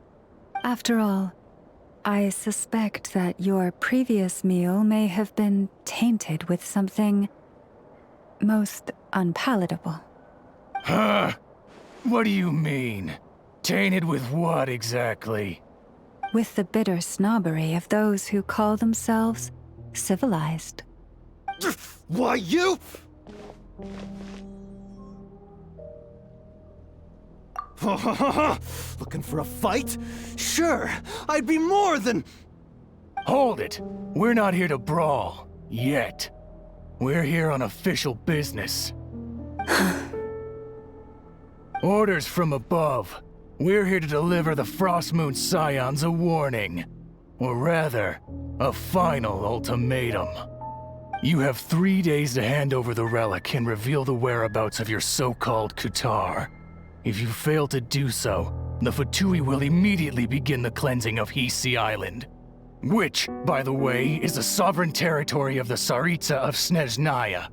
After all, I suspect that your previous meal may have been tainted with something most unpalatable. Huh? What do you mean? Tainted with what exactly? With the bitter snobbery of those who call themselves civilized. Why, you? Looking for a fight? Sure, I'd be more than... Hold it! We're not here to brawl. Yet. We're here on official business. Orders from above. We're here to deliver the Frostmoon Scions a warning. Or rather, a final ultimatum. You have 3 days to hand over the relic and reveal the whereabouts of your so-called Kutar. If you fail to do so, the Fatui will immediately begin the cleansing of Hisi Island. Which, by the way, is the sovereign territory of the Tsaritsa of Snezhnaya.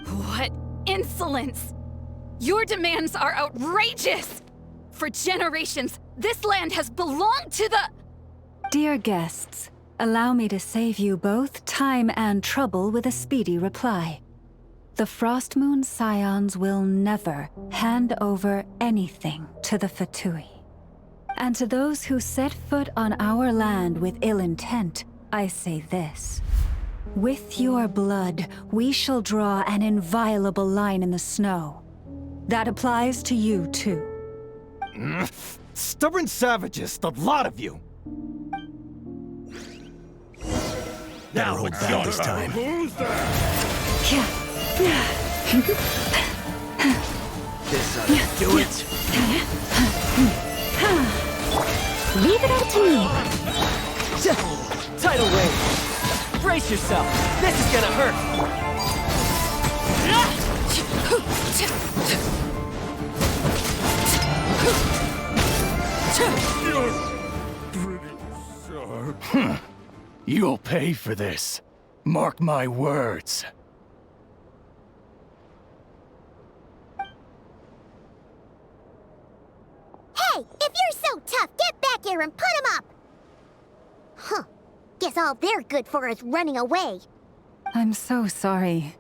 What insolence! Your demands are outrageous! For generations, this land has belonged to the... Dear guests, allow me to save you both time and trouble with a speedy reply. The Frostmoon Scions will never hand over anything to the Fatui. And to those who set foot on our land with ill intent, I say this. With your blood, we shall draw an inviolable line in the snow. That applies to you, too. Stubborn savages, the lot of you! Now hold back this time. Who's This ought to do it. Leave it up to me. Tidal wave. Brace yourself. This is gonna hurt. You're pretty sharp. You'll pay for this. Mark my words. here and put him up! Huh. Guess all they're good for is running away. I'm so sorry.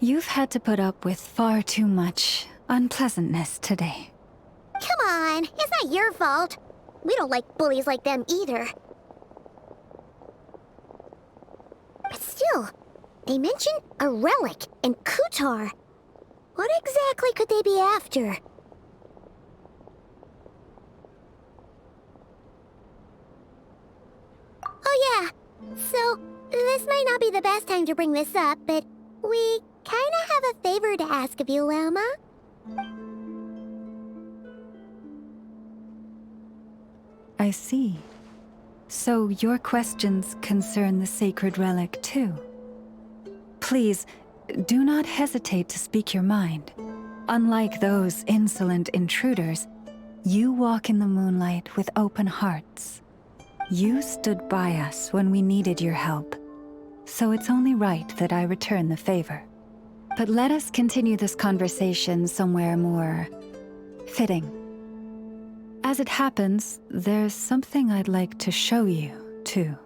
You've had to put up with far too much unpleasantness today. Come on, it's not your fault. We don't like bullies like them either. But still, they mentioned a relic and Kutar. What exactly could they be after? Oh yeah, so this might not be the best time to bring this up, but we kinda have a favor to ask of you, Lama. I see. So your questions concern the sacred relic too. Please, do not hesitate to speak your mind. Unlike those insolent intruders, you walk in the moonlight with open hearts. You stood by us when we needed your help, so it's only right that I return the favor. But let us continue this conversation somewhere more fitting. As it happens, there's something I'd like to show you, too.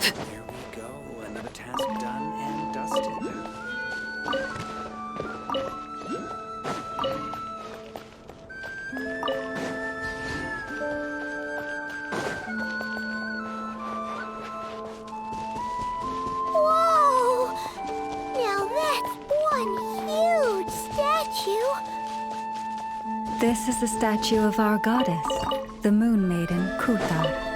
There we go, another task done and dusted. Whoa! Now that's one huge statue! This is the statue of our goddess, the Moon Maiden Kutar.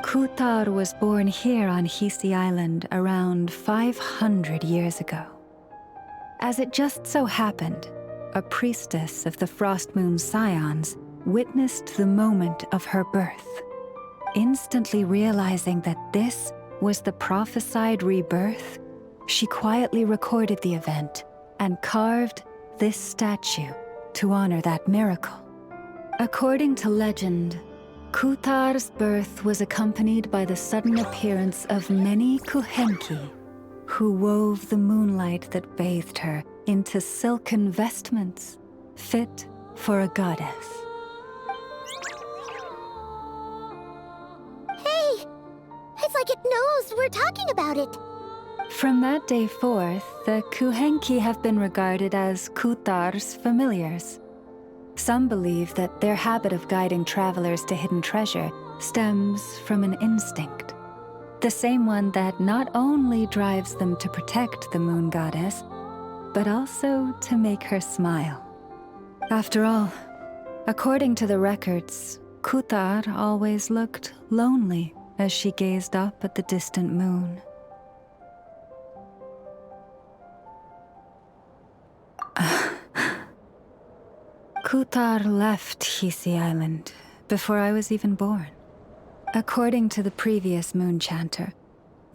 Kutar was born here on Hisi Island around 500 years ago. As it just so happened, a priestess of the Frost Moon Scions witnessed the moment of her birth. Instantly realizing that this was the prophesied rebirth, she quietly recorded the event and carved this statue to honor that miracle. According to legend, Kutar's birth was accompanied by the sudden appearance of many Kuhenki, who wove the moonlight that bathed her into silken vestments fit for a goddess. Hey! It's like it knows we're talking about it! From that day forth, the Kuhenki have been regarded as Kutar's familiars. Some believe that their habit of guiding travelers to hidden treasure stems from an instinct. The same one that not only drives them to protect the moon goddess, but also to make her smile. After all, according to the records, Kutar always looked lonely as she gazed up at the distant moon. Kutar left Hisi Island before I was even born. According to the previous moon chanter,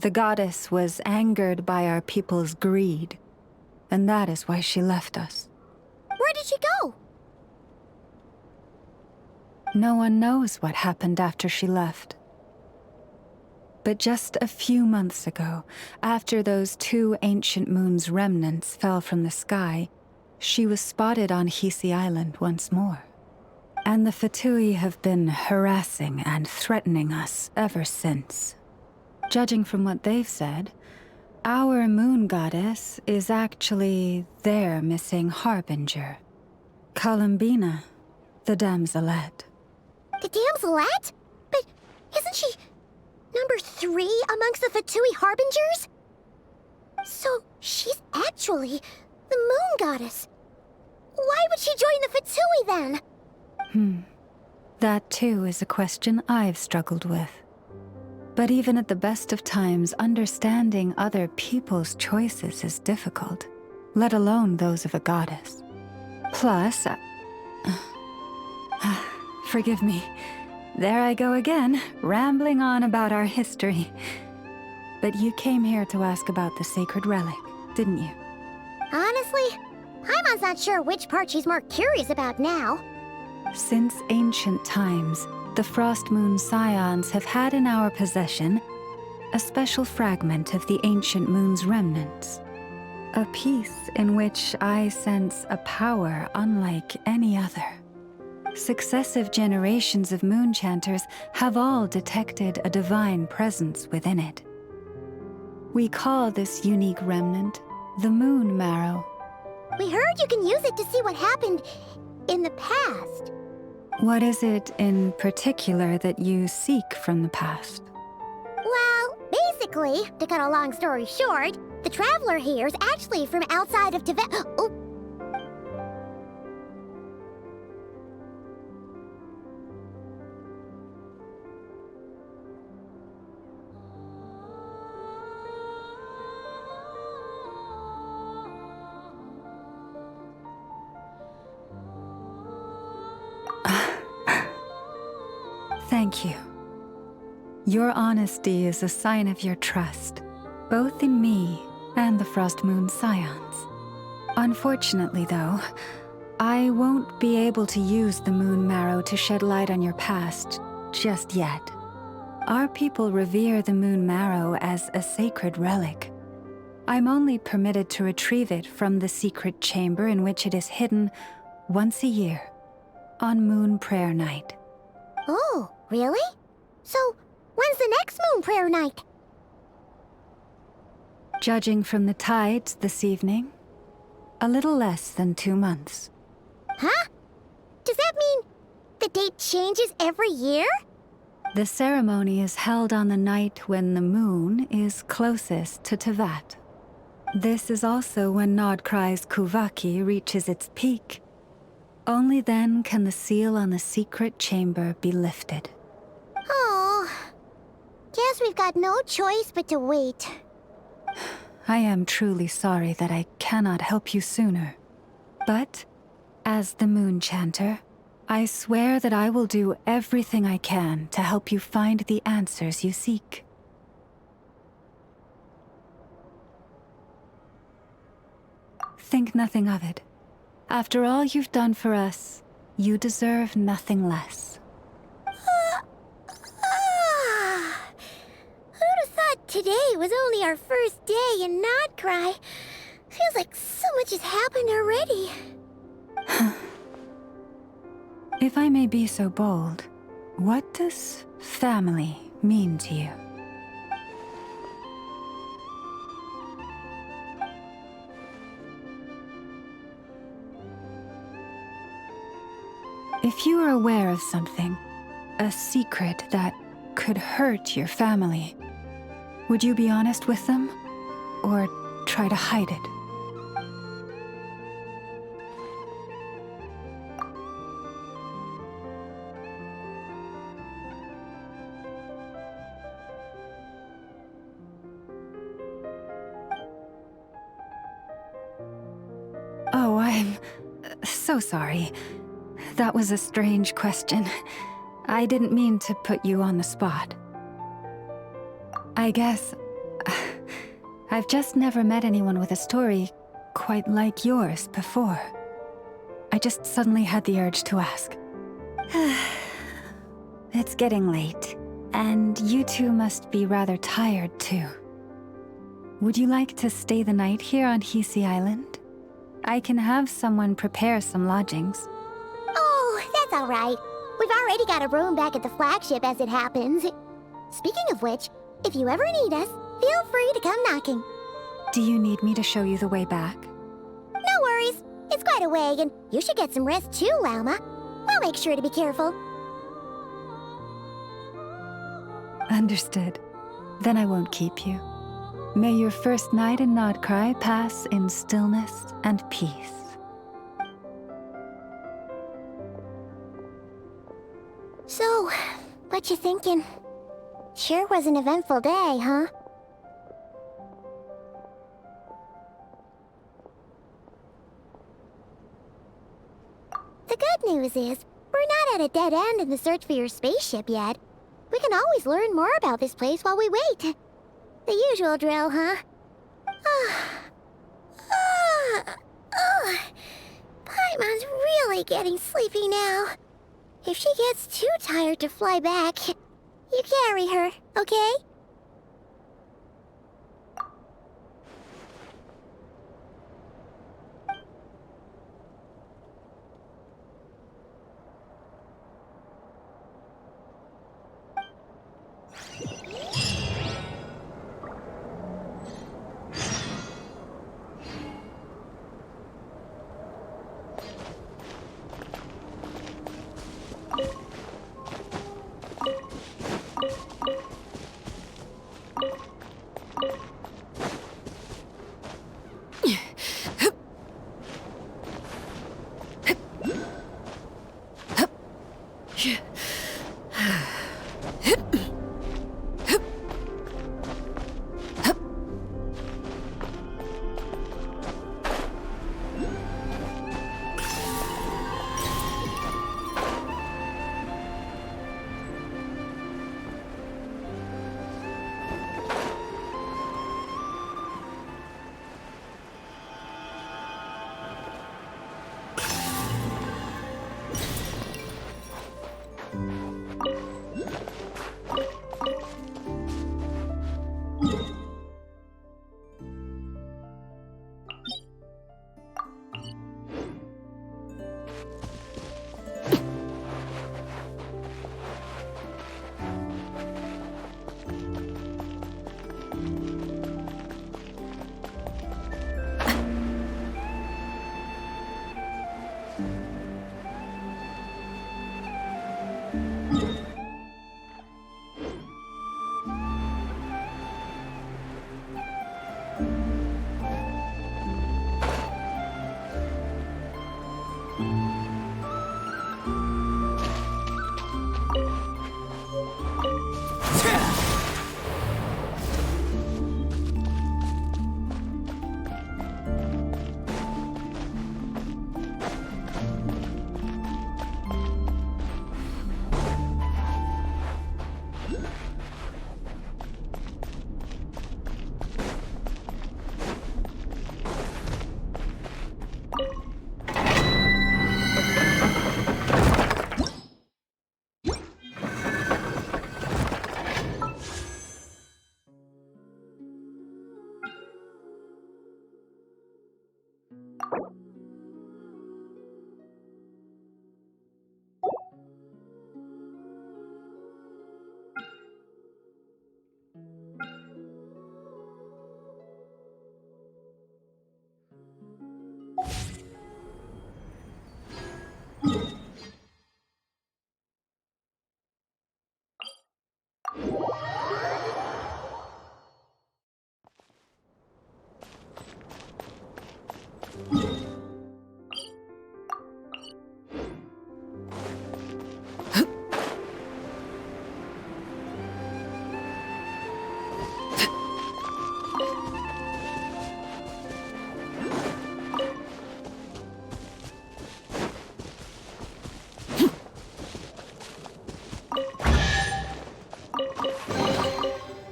the goddess was angered by our people's greed, and that is why she left us. Where did she go? No one knows what happened after she left. But just a few months ago, after those 2 ancient moons' remnants fell from the sky, she was spotted on Hisi Island once more. And the Fatui have been harassing and threatening us ever since. Judging from what they've said, our moon goddess is actually their missing harbinger, Columbina, the damselette. The damselette? But isn't she number 3 amongst the Fatui harbingers? So she's actually the moon goddess. Why would she join the Fitsui then? That too is a question I've struggled with. But even at the best of times, understanding other people's choices is difficult, let alone those of a goddess. Plus, forgive me. There I go again, rambling on about our history. But you came here to ask about the sacred relic, didn't you? Honestly, Paimon's not sure which part she's more curious about now. Since ancient times, the Frost Moon Scions have had in our possession a special fragment of the ancient moon's remnants. A piece in which I sense a power unlike any other. Successive generations of moonchanters have all detected a divine presence within it. We call this unique remnant the Moon Marrow. We heard you can use it to see what happened in the past. What is it in particular that you seek from the past? Well, basically, to cut a long story short, the traveler here is actually from outside of Tibet. Oh. Thank you. Your honesty is a sign of your trust, both in me and the Frost Moon Scions. Unfortunately, though, I won't be able to use the Moon Marrow to shed light on your past just yet. Our people revere the Moon Marrow as a sacred relic. I'm only permitted to retrieve it from the secret chamber in which it is hidden once a year, on Moon Prayer Night. Oh, really? So, when's the next Moon Prayer Night? Judging from the tides this evening, a little less than 2 months. Huh? Does that mean the date changes every year? The ceremony is held on the night when the moon is closest to Tevat. This is also when Nodcry's Kuvaki reaches its peak. Only then can the seal on the secret chamber be lifted. Oh, guess we've got no choice but to wait. I am truly sorry that I cannot help you sooner. But, as the Moon Chanter, I swear that I will do everything I can to help you find the answers you seek. Think nothing of it. After all you've done for us, you deserve nothing less. Who'd have thought today was only our first day in Nodcry? Feels like so much has happened already. If I may be so bold, what does family mean to you? If you are aware of something, a secret that could hurt your family, would you be honest with them, or try to hide it? Oh, I'm so sorry. That was a strange question. I didn't mean to put you on the spot. I guess I've just never met anyone with a story quite like yours before. I just suddenly had the urge to ask. It's getting late, and you two must be rather tired too. Would you like to stay the night here on Hisi Island? I can have someone prepare some lodgings. Oh, that's all right. We've already got a room back at the flagship as it happens. Speaking of which, if you ever need us, feel free to come knocking. Do you need me to show you the way back? No worries. It's quite a way, and you should get some rest too, Lauma. I'll make sure to be careful. Understood. Then I won't keep you. May your first night in Nodcry pass in stillness and peace. what you thinking? Sure was an eventful day, huh? The good news is, we're not at a dead end in the search for your spaceship yet. We can always learn more about this place while we wait. The usual drill, huh? Paimon's really getting sleepy now. If she gets too tired to fly back, you carry her, okay?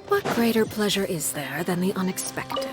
What greater pleasure is there than the unexpected?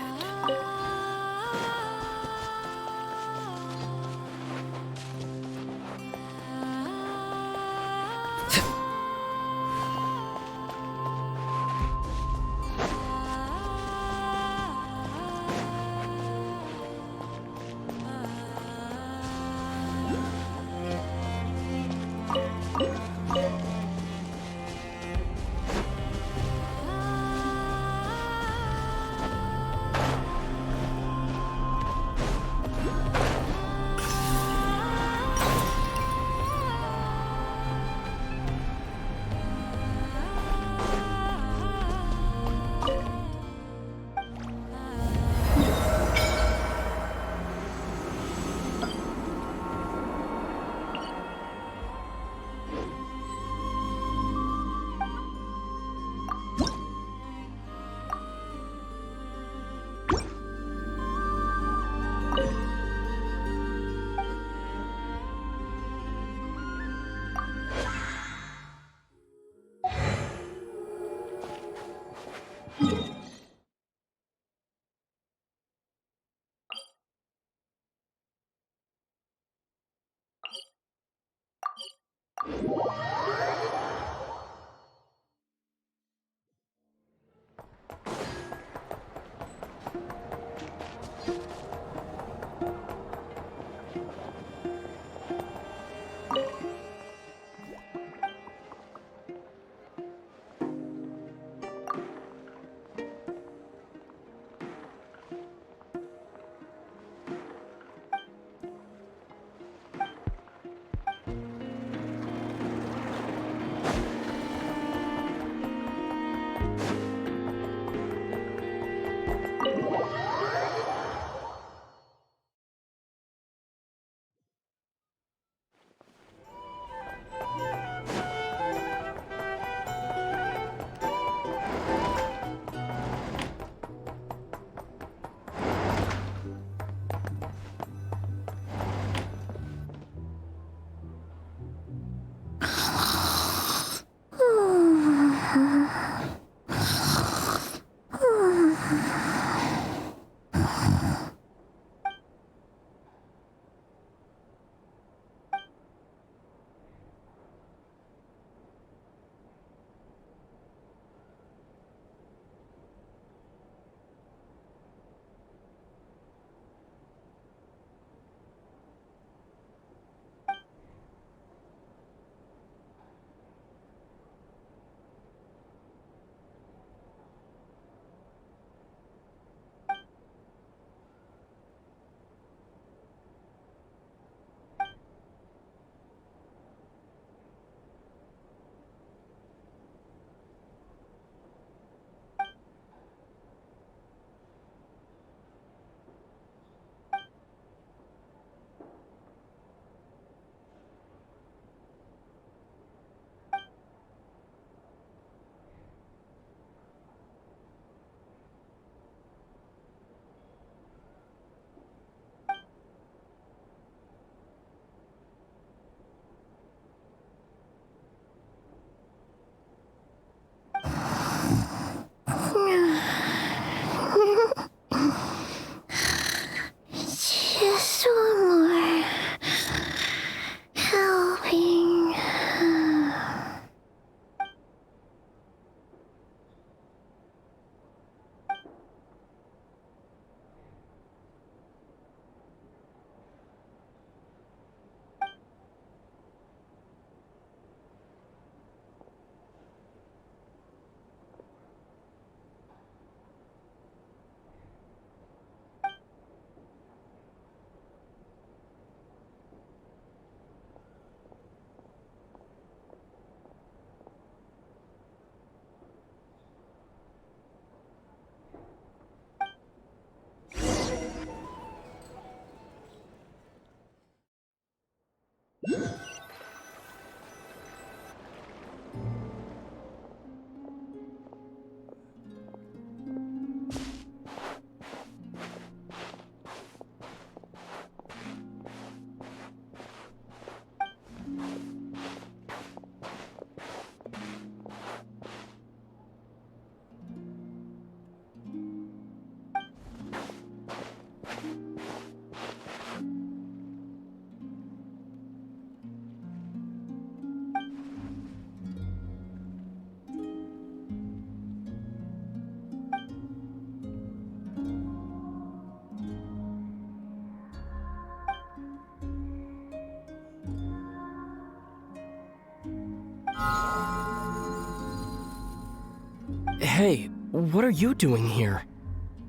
Hey, what are you doing here?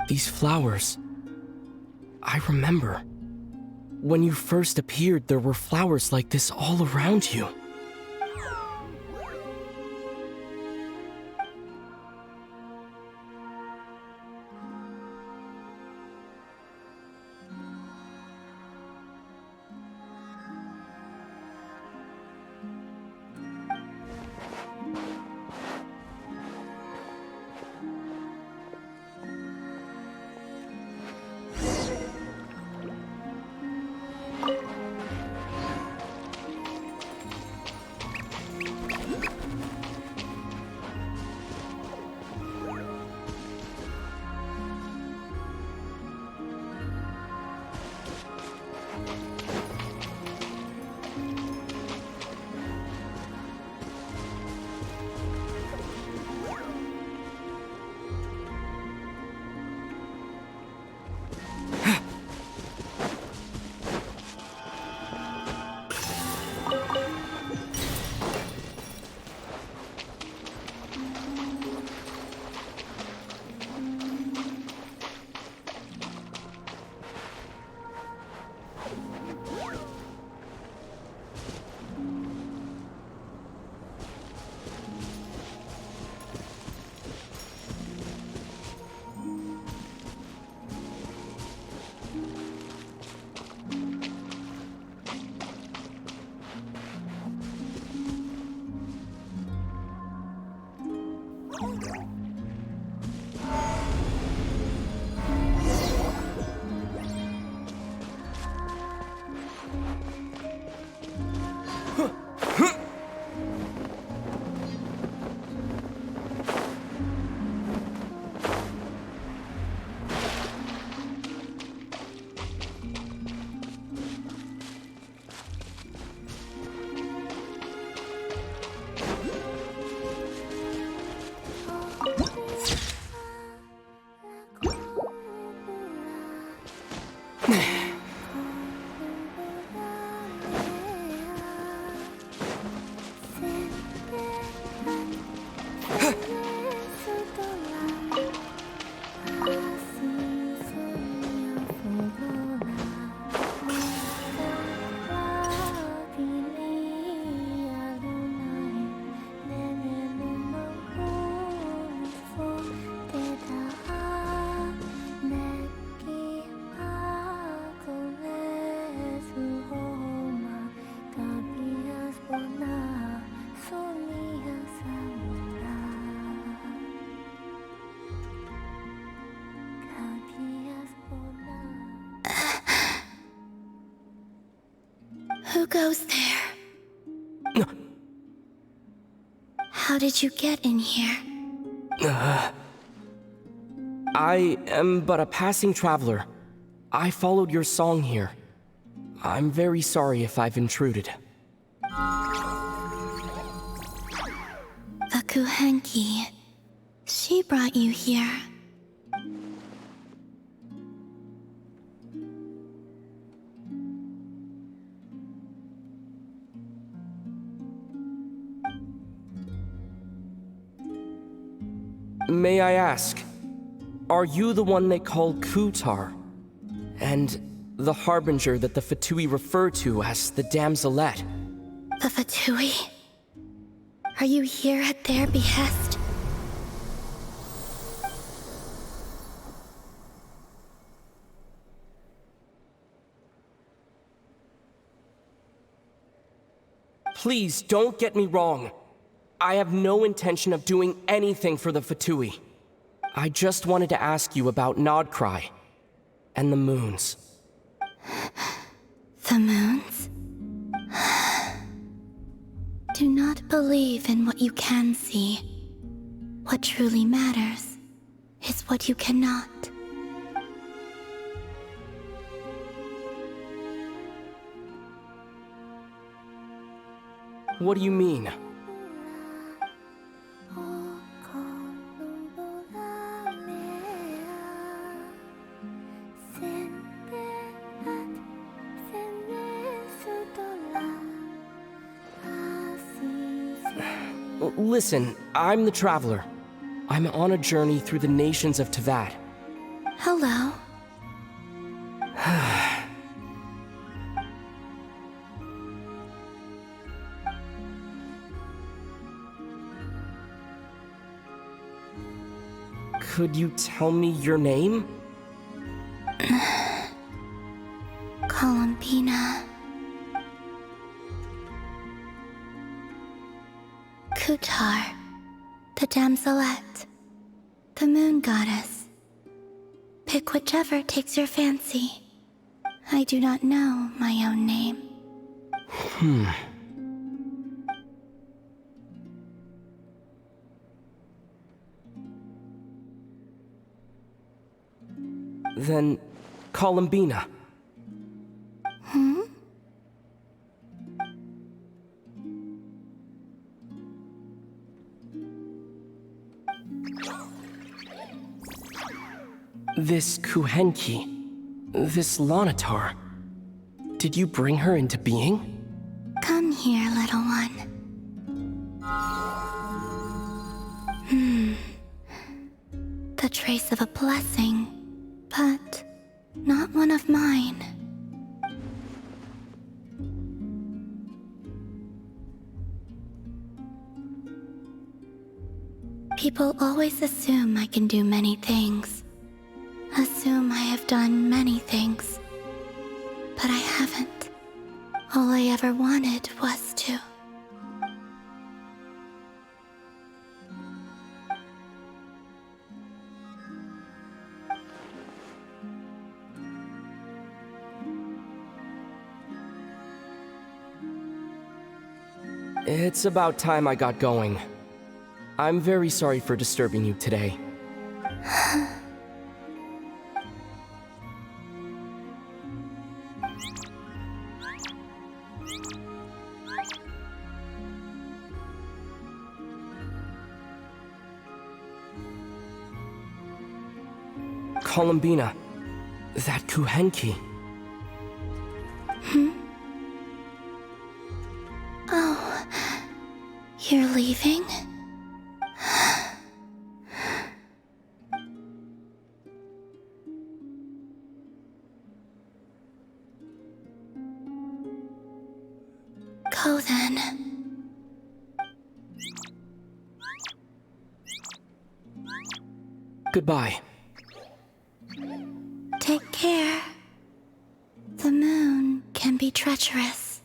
These flowers. I remember. When you first appeared, there were flowers like this all around you. goes there? How did you get in here? I am but a passing traveler. I followed your song here. I'm very sorry if I've intruded. The Kuhenki. She brought you here. May I ask, are you the one they call Kutar? And the harbinger that the Fatui refer to as the Damselette? The Fatui? Are you here at their behest? Please don't get me wrong. I have no intention of doing anything for the Fatui. I just wanted to ask you about Nodcry and the moons. The moons? Do not believe in what you can see. What truly matters is what you cannot. What do you mean? Listen, I'm the Traveler. I'm on a journey through the nations of Teyvat. Hello. Could you tell me your name? Columbina. Kutar, the Damselette, the Moon Goddess. Pick whichever takes your fancy. I do not know my own name. Then, Columbina. This Kuhenki, this Lonatar, did you bring her into being? Come here, little one. The trace of a blessing, but not one of mine. People always assume I can do many things. Assume I have done many things. But I haven't. All I ever wanted was to. It's about time I got going. I'm very sorry for disturbing you today. Columbina, that Kuhenki. Oh, you're leaving? Go then. Goodbye. Take care. The moon can be treacherous.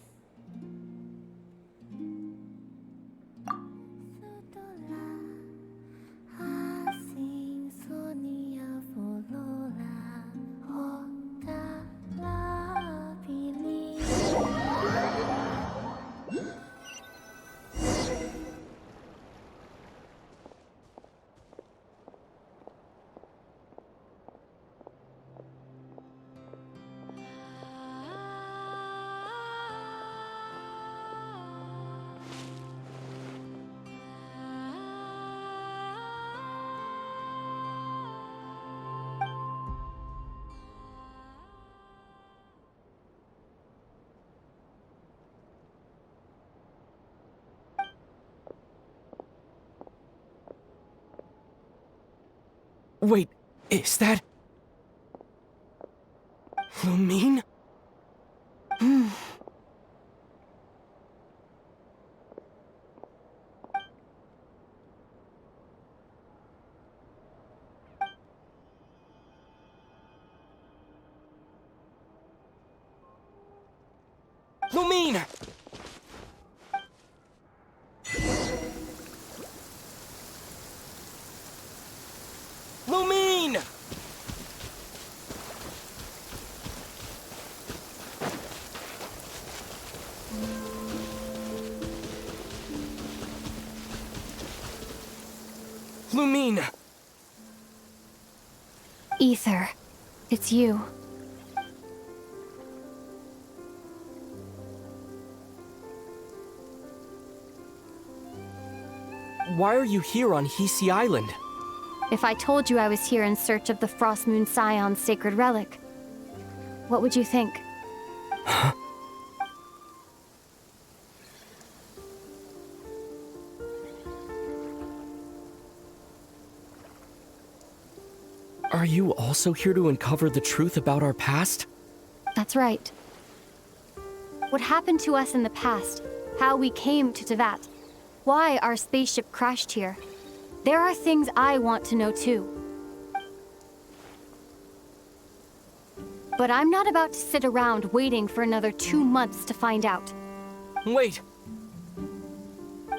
Wait, is that... Lumine? Lumine! Lumine! Lumine! Ether, it's you. Why are you here on Hisi Island? If I told you I was here in search of the Frost Moon Scion's sacred relic, what would you think? Are you also here to uncover the truth about our past? That's right. What happened to us in the past, how we came to Teyvat, why our spaceship crashed here. There are things I want to know too. But I'm not about to sit around waiting for another 2 months to find out. Wait!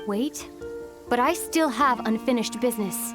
Wait? But I still have unfinished business.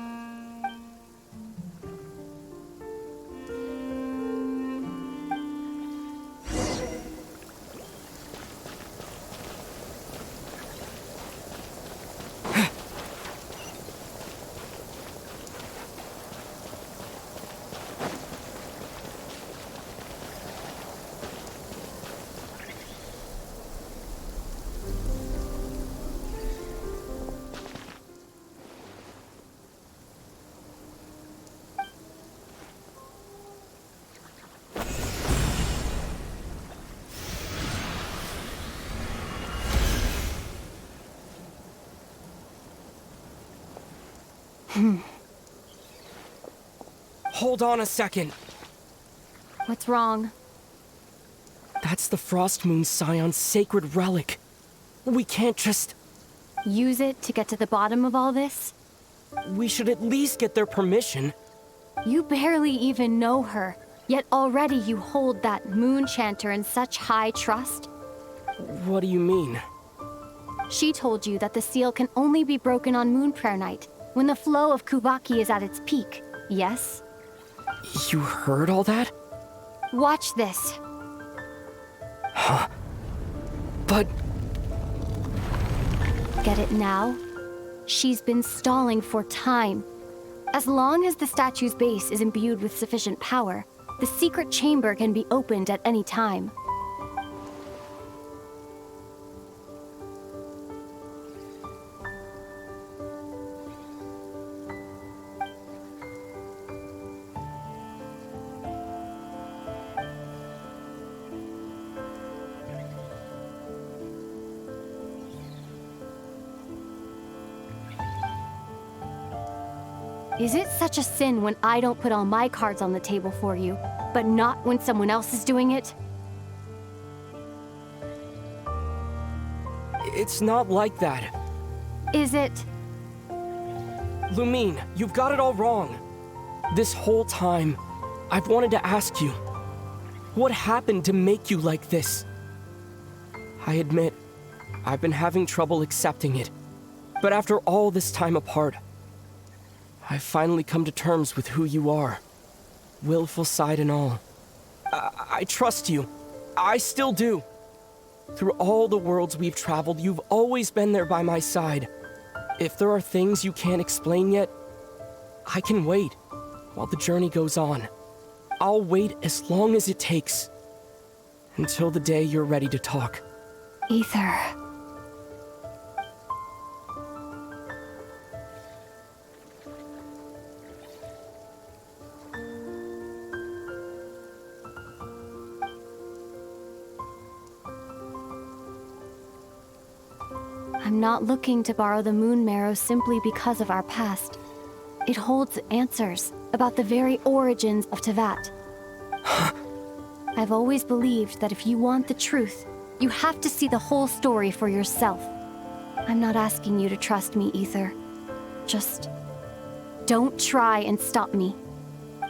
Hold on a second. What's wrong? That's the Frost Moon Scion's sacred relic. We can't just... Use it to get to the bottom of all this? We should at least get their permission. You barely even know her, yet already you hold that moon chanter in such high trust? What do you mean? She told you that the seal can only be broken on Moon Prayer Night, when the flow of Kubaki is at its peak, yes? You heard all that? Watch this. Huh? But... Get it now? She's been stalling for time. As long as the statue's base is imbued with sufficient power, the secret chamber can be opened at any time. Is it such a sin when I don't put all my cards on the table for you, but not when someone else is doing it? It's not like that. Is it? Lumine, you've got it all wrong. This whole time, I've wanted to ask you, what happened to make you like this? I admit, I've been having trouble accepting it. But after all this time apart, I've finally come to terms with who you are. Willful side and all. I trust you. I still do. Through all the worlds we've traveled, you've always been there by my side. If there are things you can't explain yet, I can wait while the journey goes on. I'll wait as long as it takes. Until the day you're ready to talk. Ether. I'm not looking to borrow the moon marrow simply because of our past. It holds answers, about the very origins of Tevat. I've always believed that if you want the truth, you have to see the whole story for yourself. I'm not asking you to trust me, Ether. Just don't try and stop me.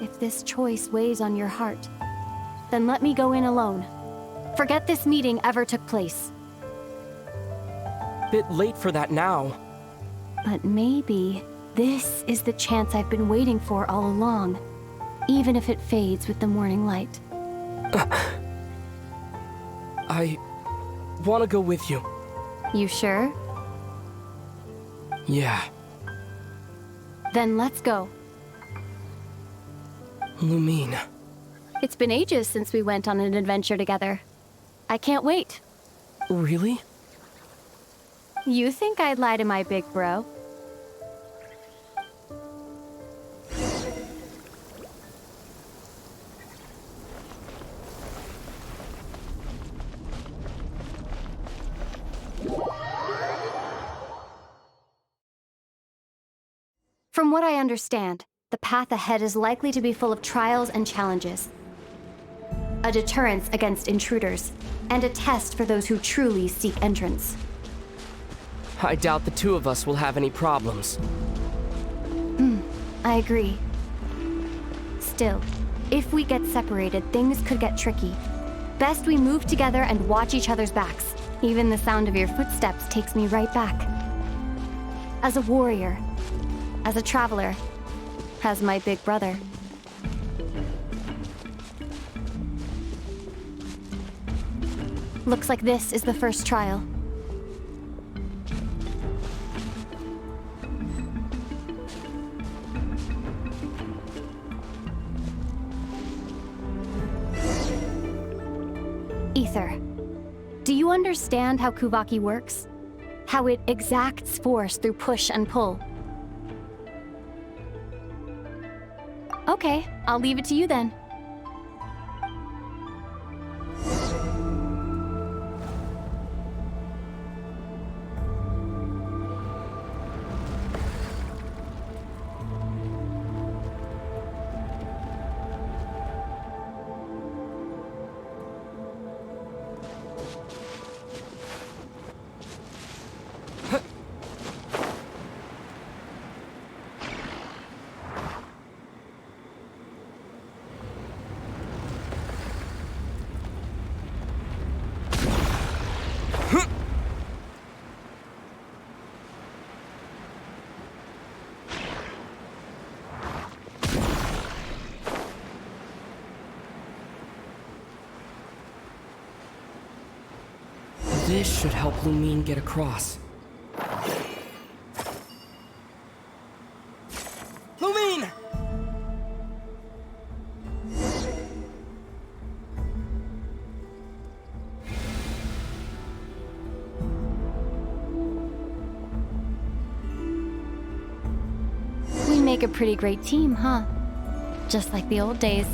If this choice weighs on your heart, then let me go in alone. Forget this meeting ever took place. Bit late for that now. But maybe this is the chance I've been waiting for all along, even if it fades with the morning light. I want to go with you. You sure? Yeah. Then let's go. Lumine. It's been ages since we went on an adventure together. I can't wait. Really? You think I'd lie to my big bro? From what I understand, the path ahead is likely to be full of trials and challenges. A deterrence against intruders, and a test for those who truly seek entrance. I doubt the two of us will have any problems. I agree. Still, if we get separated, things could get tricky. Best we move together and watch each other's backs. Even the sound of your footsteps takes me right back. As a warrior, as a traveler, as my big brother. Looks like this is the first trial. Ether, do you understand how Kuvaki works? How it exacts force through push and pull? Okay, I'll leave it to you then. This should help Lumine get across. Lumine! We make a pretty great team, huh? Just like the old days.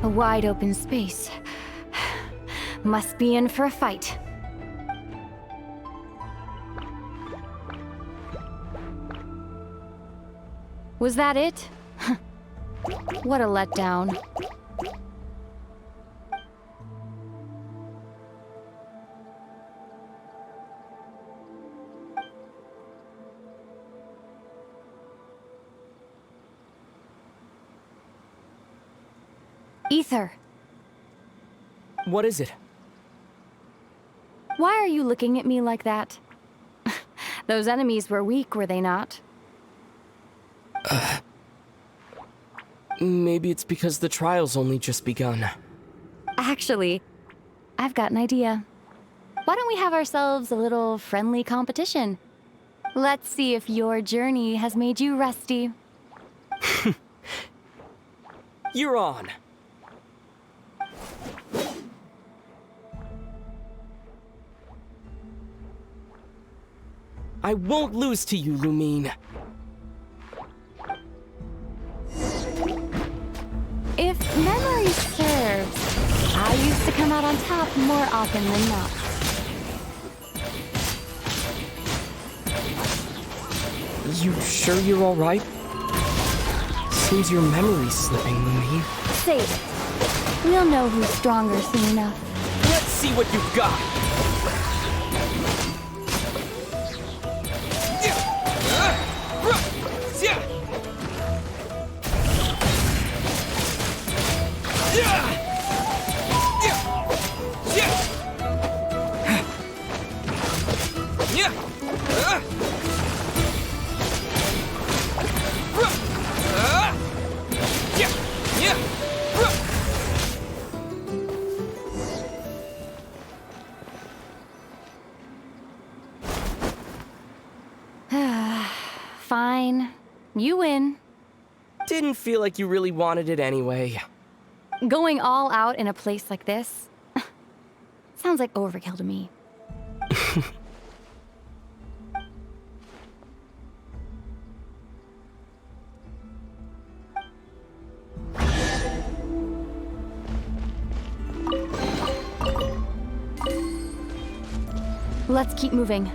A wide open space. Must be in for a fight. Was that it? What a letdown. Ether. What is it? Why are you looking at me like that? Those enemies were weak, were they not? Maybe it's because the trial's only just begun. Actually, I've got an idea. Why don't we have ourselves a little friendly competition? Let's see if your journey has made you rusty. You're on. I won't lose to you, Lumine. If memory serves, I used to come out on top more often than not. You sure you're all right? Seems your memory's slipping, Lumine. Save it. We'll know who's stronger soon enough. Let's see what you've got. Fine. You win. Didn't feel like you really wanted it anyway. Going all out in a place like this sounds like overkill to me. Let's keep moving.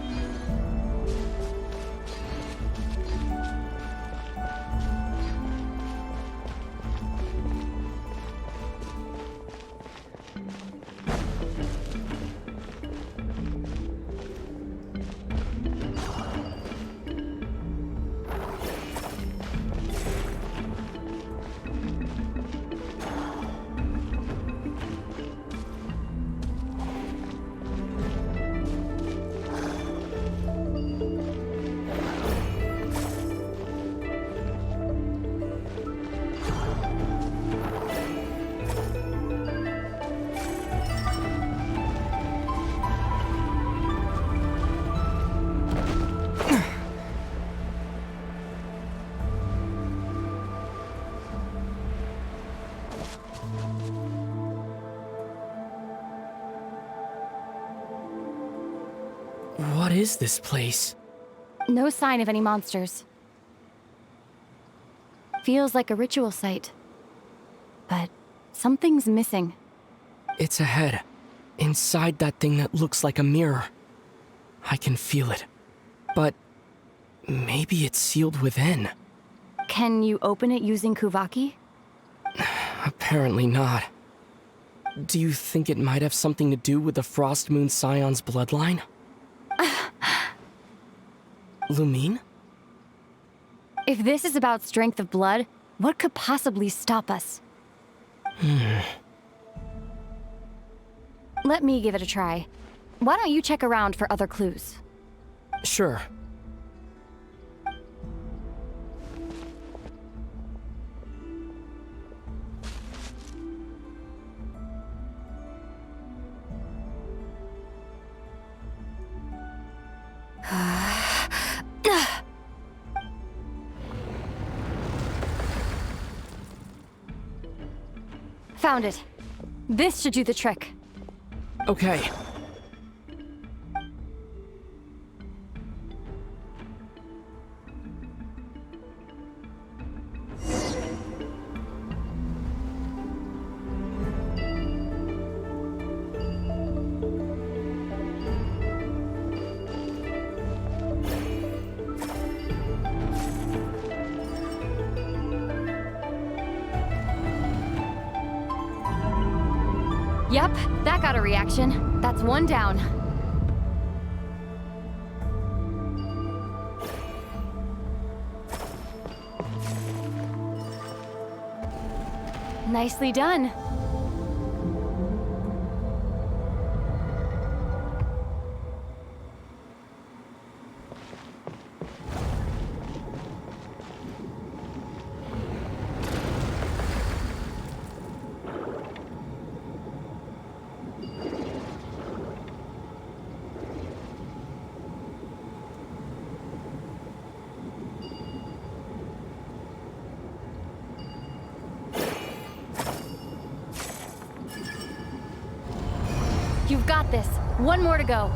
What is this place? No sign of any monsters. Feels like a ritual site. But something's missing. It's ahead. Inside that thing that looks like a mirror. I can feel it. But maybe it's sealed within. Can you open it using Kuvaki? Apparently not. Do you think it might have something to do with the Frost Moon Scion's bloodline? Lumine? If this is about strength of blood, what could possibly stop us? Let me give it a try. Why don't you check around for other clues? Sure. Found it. This should do the trick. Okay. Yep, that got a reaction. That's one down. Nicely done. You've got this. One more to go.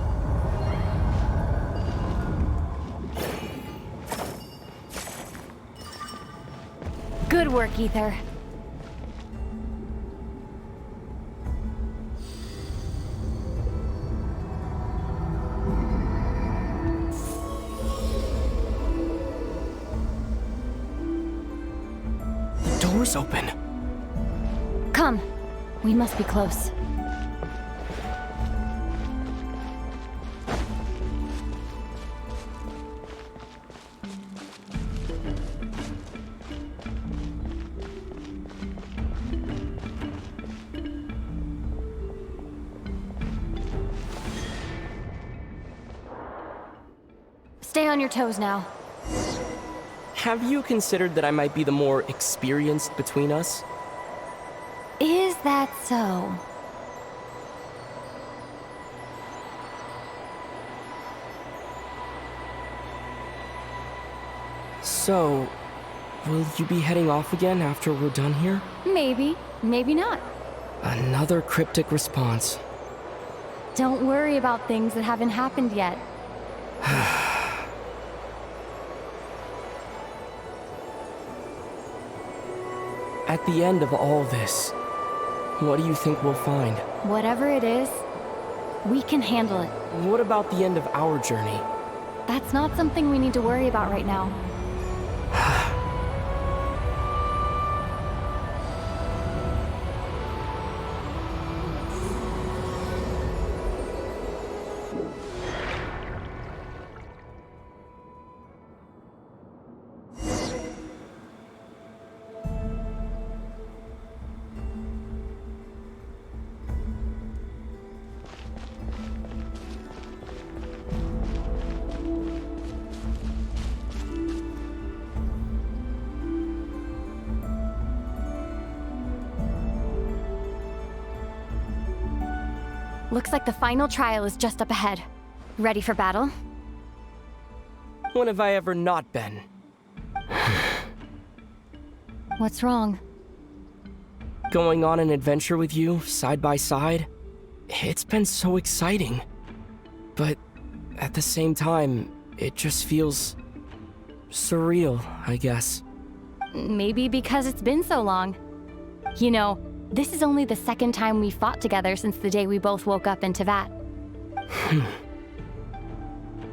Good work, Ether. The door's open. Come. We must be close. Stay on your toes now. Have you considered that I might be the more experienced between us? Is that so? So, will you be heading off again after we're done here? Maybe, maybe not. Another cryptic response. Don't worry about things that haven't happened yet. At the end of all this, what do you think we'll find? Whatever it is, we can handle it. What about the end of our journey? That's not something we need to worry about right now. Looks like the final trial is just up ahead. Ready for battle? When have I ever not been? What's wrong? Going on an adventure with you, side by side, it's been so exciting. But at the same time, it just feels surreal, I guess. Maybe because it's been so long. You know, this is only the second time we fought together since the day we both woke up in Teyvat.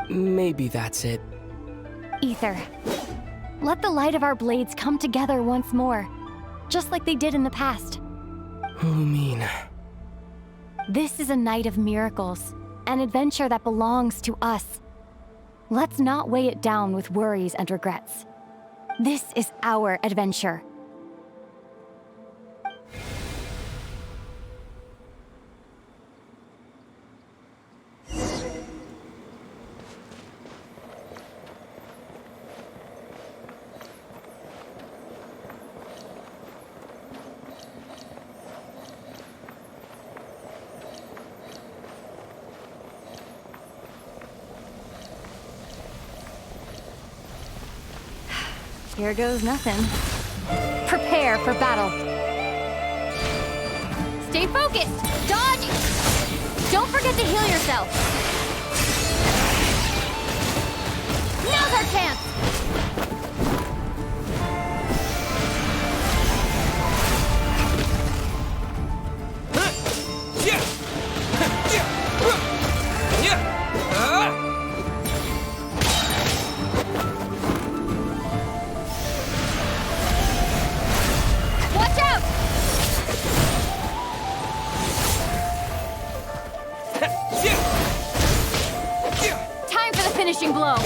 Maybe that's it. Ether, let the light of our blades come together once more, just like they did in the past. Lumine. This is a night of miracles, an adventure that belongs to us. Let's not weigh it down with worries and regrets. This is our adventure. Here goes nothing. Prepare for battle. Stay focused! Dodge! Don't forget to heal yourself! Now's our chance! Finishing blow.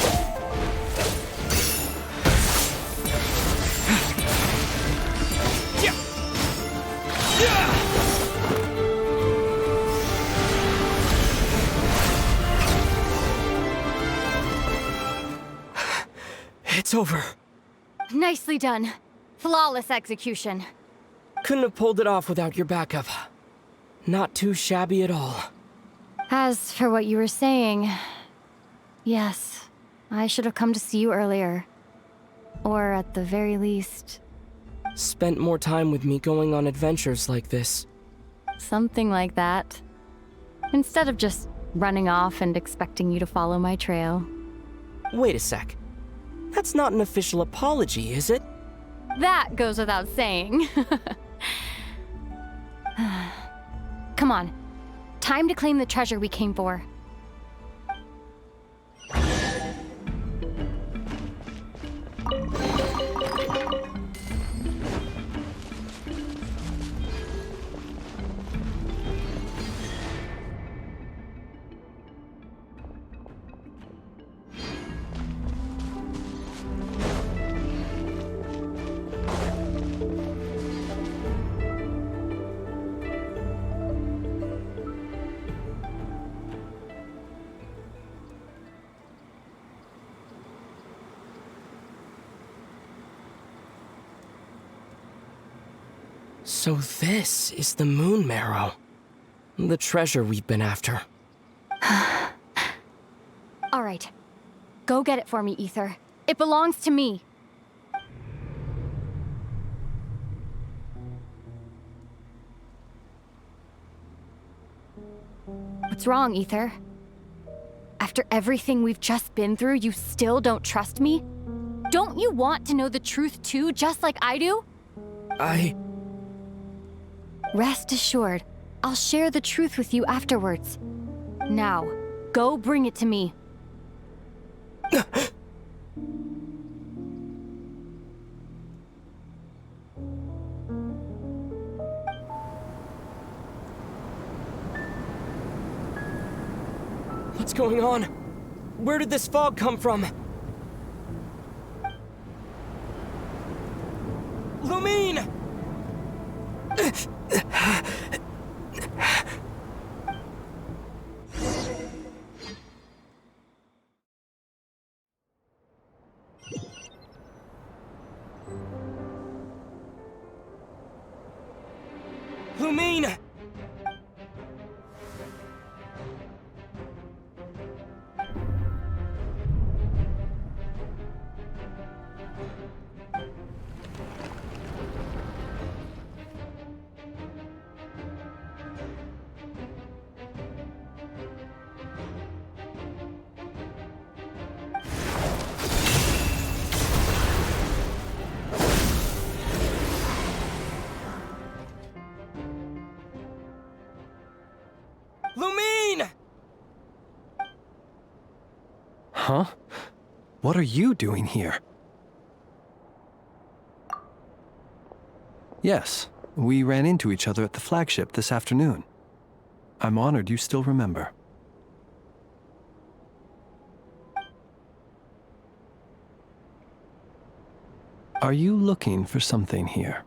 It's over. Nicely done. Flawless execution. Couldn't have pulled it off without your backup. Not too shabby at all. As for what you were saying, yes, I should have come to see you earlier. Or at the very least... Spent more time with me going on adventures like this. Something like that. Instead of just running off and expecting you to follow my trail. Wait a sec. That's not an official apology, is it? That goes without saying. Come on. Time to claim the treasure we came for. So this is the moon marrow. The treasure we've been after. All right. Go get it for me, Ether. It belongs to me. What's wrong, Ether? After everything we've just been through, you still don't trust me? Don't you want to know the truth too, just like I do? Rest assured, I'll share the truth with you afterwards. Now, go bring it to me. What's going on? Where did this fog come from? Lumine! Lumine! Lumine! Huh? What are you doing here? Yes, we ran into each other at the flagship this afternoon. I'm honored you still remember. Are you looking for something here?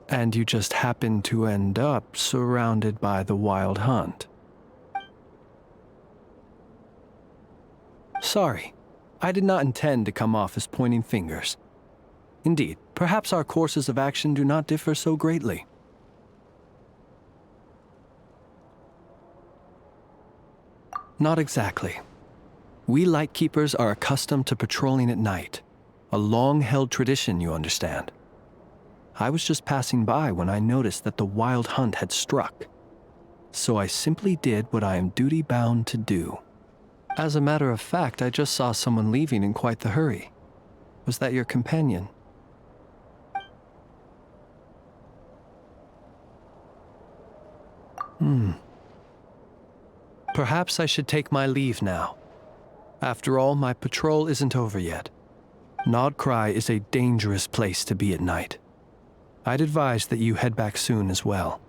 And you just happened to end up surrounded by the Wild Hunt. Sorry, I did not intend to come off as pointing fingers. Indeed, perhaps our courses of action do not differ so greatly. Not exactly. We Lightkeepers are accustomed to patrolling at night. A long-held tradition, you understand. I was just passing by when I noticed that the Wild Hunt had struck. So I simply did what I am duty-bound to do. As a matter of fact, I just saw someone leaving in quite the hurry. Was that your companion? Perhaps I should take my leave now. After all, my patrol isn't over yet. Nodcry is a dangerous place to be at night. I'd advise that you head back soon as well.